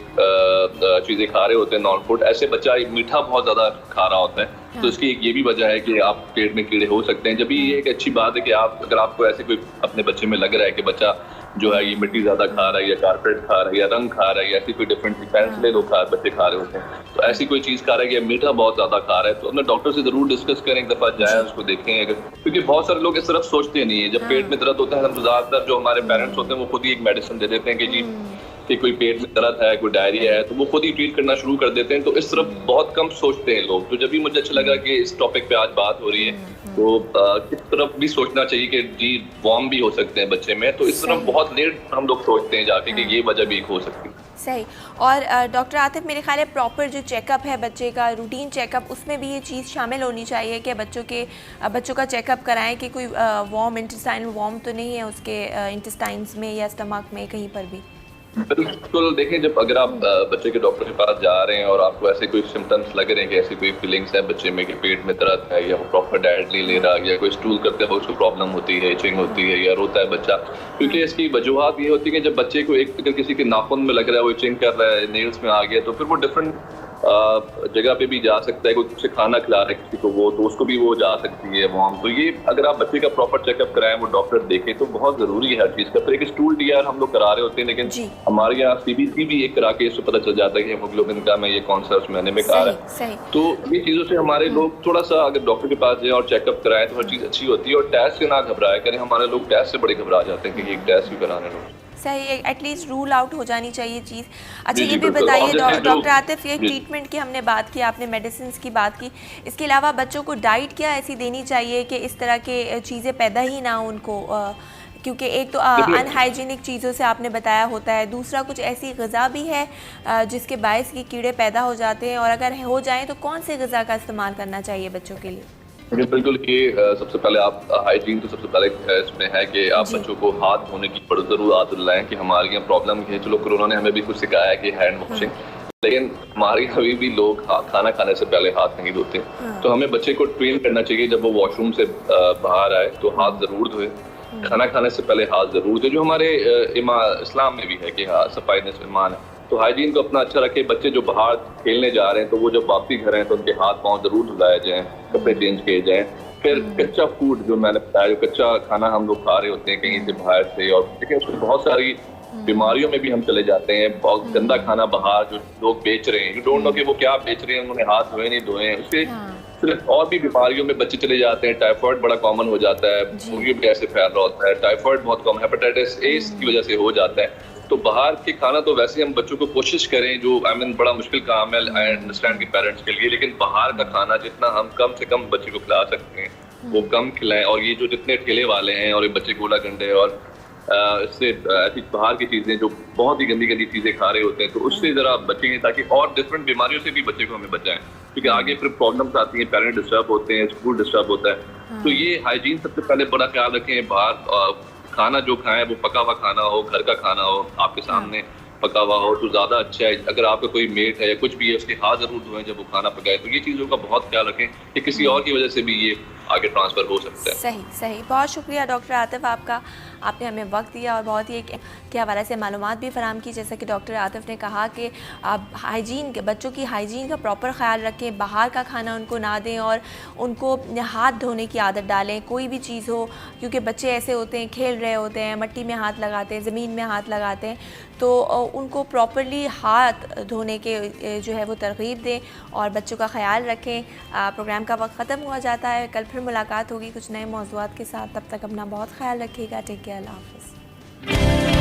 चीज़ें खा रहे होते हैं नॉन फूड, ऐसे बच्चा मीठा बहुत ज़्यादा खा रहा होता है, तो इसकी एक ये भी वजह है कि आप पेट में कीड़े हो सकते हैं। जब ये एक अच्छी बात है कि आप अगर आपको ऐसे कोई अपने बच्चे में लग रहा है कि बच्चा जो है ये मिट्टी ज़्यादा खा रहा है, या कारपेट खा रहा है, या रंग खा रहा है, या ऐसी कोई डिफरेंट पेंसिलें लोग बच्चे खा रहे होते हैं, तो ऐसी कोई चीज़ खा रहा है, या मीठा बहुत ज़्यादा खा रहा है, तो अपने डॉक्टर से ज़रूर डिस्कस करें, एक दफ़ा जाए उसको देखें। अगर क्योंकि बहुत सारे लोग इस तरफ सोचते नहीं है, जब पेट में दर्द होता है हम ज़्यादातर जो हमारे पेरेंट्स होते हैं वो खुद ही एक मेडिसिन दे देते हैं कि जी कि कोई पेट में दर्द है, कोई डायरिया है, तो वो खुद ही ट्रीट करना शुरू कर देते हैं। तो इस तरफ बहुत कम सोचते हैं लोग। तो जब भी मुझे अच्छा लगा कि इस टॉपिक पे आज बात हो रही है, तो किस तरफ भी सोचना चाहिए कि जी वॉर्म भी हो सकते हैं बच्चे में, तो इस तरफ बहुत लेट हम लोग सोचते हैं जाके कि ये वजह भी हो सकती है। सही। और डॉक्टर आतिफ, मेरे ख्याल है प्रॉपर जो चेकअप है बच्चे का, रूटीन चेकअप, उसमें भी ये चीज़ शामिल होनी चाहिए कि बच्चों का चेकअप कराएं कि कोई वॉर्म इंटेस्टाइनल वॉर्म तो नहीं है उसके इंटेस्टाइन्स में या स्टमक में कहीं पर भी। बिल्कुल, देखें जब अगर आप बच्चे के डॉक्टर के पास जा रहे हैं और आपको ऐसे कोई सिम्टम्स लग रहे हैं कि ऐसी कोई फीलिंग्स है बच्चे में कि पेट में दर्द है, या वो प्रॉपर डाइट नहीं ले रहा, या कोई स्टूल करते वक्त उसको प्रॉब्लम होती है, इचिंग होती है, या रोता है बच्चा, क्योंकि इसकी वजूहत ये होती है कि जब बच्चे को एक अगर किसी के नाखून में लग रहा है वो इचिंग कर रहा है, नेल्स में आ गया, तो फिर वो डिफरेंट जगह पे भी जा सकता है, कोई उसे खाना खिला रहा है किसी को वो, तो उसको भी वो जा सकती है वहाँ। तो ये अगर आप बच्चे का प्रॉपर चेकअप कराएं, वो डॉक्टर देखें, तो बहुत जरूरी है हर चीज़ का। फिर एक स्टूल DR हम लोग करा रहे होते हैं, लेकिन हमारे यहाँ CBC भी एक करा के इससे पता चल जाता है कि हेमोग्लोबिन का मैं ये कौन सा उस महीने में आ रहा है। तो ये चीज़ों से हमारे लोग थोड़ा सा अगर डॉक्टर के पास जाए और चेकअप कराएं तो हर चीज़ अच्छी होती है। और टेस्ट से ना घबराया करें, हमारे लोग टेस्ट से बड़े घबरा जाते हैं कि एक टेस्ट भी कराने लोग। सही, एटलीस्ट रूल आउट हो जानी चाहिए चीज़। अच्छा ये भी बताइए डॉक्टर आतिफ, ये ट्रीटमेंट की हमने बात की, आपने मेडिसिन की बात की, इसके अलावा बच्चों को डाइट क्या ऐसी देनी चाहिए कि इस तरह के चीज़ें पैदा ही ना हो उनको, क्योंकि एक तो अनहाइजीनिक चीज़ों से आपने बताया होता है, दूसरा कुछ ऐसी ग़िज़ा भी है जिसके बायस की कीड़े पैदा हो जाते हैं, और अगर हो जाएँ तो कौन से ग़िज़ा का इस्तेमाल करना चाहिए बच्चों के लिए? बिल्कुल, ये सबसे पहले आप हाइजीन तो सबसे पहले इसमें है कि आप बच्चों को हाथ धोने की बड़ी ज़रूर आदत लाएं। कि हमारे यहाँ प्रॉब्लम है, चलो कोरोना ने हमें भी कुछ सिखाया है कि हैंड वॉशिंग, लेकिन हमारे अभी भी लोग खाना खाने से पहले हाथ नहीं धोते। तो हमें बच्चे को ट्रेन करना चाहिए, जब वो वॉशरूम से बाहर आए तो हाथ ज़रूर धोए, खाना खाने से पहले हाथ ज़रूर धोए, जो हमारे इस्लाम में भी है कि हाँ सफाई निस्फ़ ईमान है। तो हाइजीन को अपना अच्छा रखें। बच्चे जो बाहर खेलने जा रहे हैं तो वो जब वापसी घर हैं तो उनके हाथ पाँव जरूर धुलाए जाएं, कपड़े चेंज किए जाएं। फिर कच्चा फूड जो मैंने बताया, जो कच्चा खाना हम लोग खा रहे होते हैं कहीं से बाहर से, और देखिए उसमें बहुत सारी बीमारियों में भी हम चले जाते हैं। बहुत गंदा खाना बाहर जो लोग बेच रहे हैं, यू डोंट नो कि वो क्या बेच रहे हैं, उन्होंने हाथ धोए नहीं धोए, उससे सिर्फ और भी बीमारियों में बच्चे चले जाते हैं। टाइफाइड बड़ा कॉमन हो जाता है, मुर्गी भी ऐसे फैल रहा होता है, टाइफाइड बहुत कॉमन, हेपेटाइटिस A की वजह से हो जाता है। तो बाहर के खाना तो वैसे हम बच्चों को कोशिश करें, जो बड़ा मुश्किल काम है आई अंडरस्टैंड के पेरेंट्स के लिए, लेकिन बाहर का खाना जितना हम कम से कम बच्चे को खिला सकते हैं वो कम खिलाएं। और ये जो जितने ठेले वाले हैं और ये बच्चे गोला गंडे और इससे ऐसी बाहर की चीज़ें जो बहुत ही गंदी गंदी चीज़ें खा रहे होते हैं, तो उससे ज़रा बचेंगे, ताकि और डिफरेंट बीमारियों से भी बच्चे को हमें बचाएं, क्योंकि आगे फिर प्रॉब्लम्स आती हैं, पेरेंट डिस्टर्ब होते हैं, स्कूल डिस्टर्ब होता है। तो ये हाइजीन सबसे पहले बड़ा ख्याल रखें। बाहर खाना जो खाएं वो पका हुआ खाना हो, घर का खाना हो, आपके सामने पका हुआ हो तो ज़्यादा अच्छा है। अगर आपका कोई मेट है या कुछ भी है, उसके हाथ ज़रूर धोएं जब वो खाना पकाए। तो ये चीज़ों का बहुत ख्याल रखें कि किसी और की वजह से भी ये आगे ट्रांसफ़र हो सकता है। सही सही, बहुत शुक्रिया डॉक्टर आतिफ आपका, आपने हमें वक्त दिया और बहुत ही के हवाले से मालूमात भी फराहम की। जैसा कि डॉक्टर आतिफ ने कहा कि आप हाइजीन, बच्चों की हाइजीन का प्रॉपर ख्याल रखें, बाहर का खाना उनको ना दें और उनको हाथ धोने की आदत डालें, कोई भी चीज़ हो, क्योंकि बच्चे ऐसे होते हैं खेल रहे होते हैं, मिट्टी में हाथ लगाते हैं, ज़मीन में हाथ लगाते हैं, तो उनको प्रॉपरली हाथ धोने के जो है वो तरगीब दें और बच्चों का ख्याल रखें। प्रोग्राम का वक्त ख़त्म हुआ जाता है, कल फिर मुलाकात होगी कुछ नए मौज़ूआत के साथ। तब तक अपना बहुत ख्याल रखिएगा। टेक केयर, अल्लाह हाफ़िज़।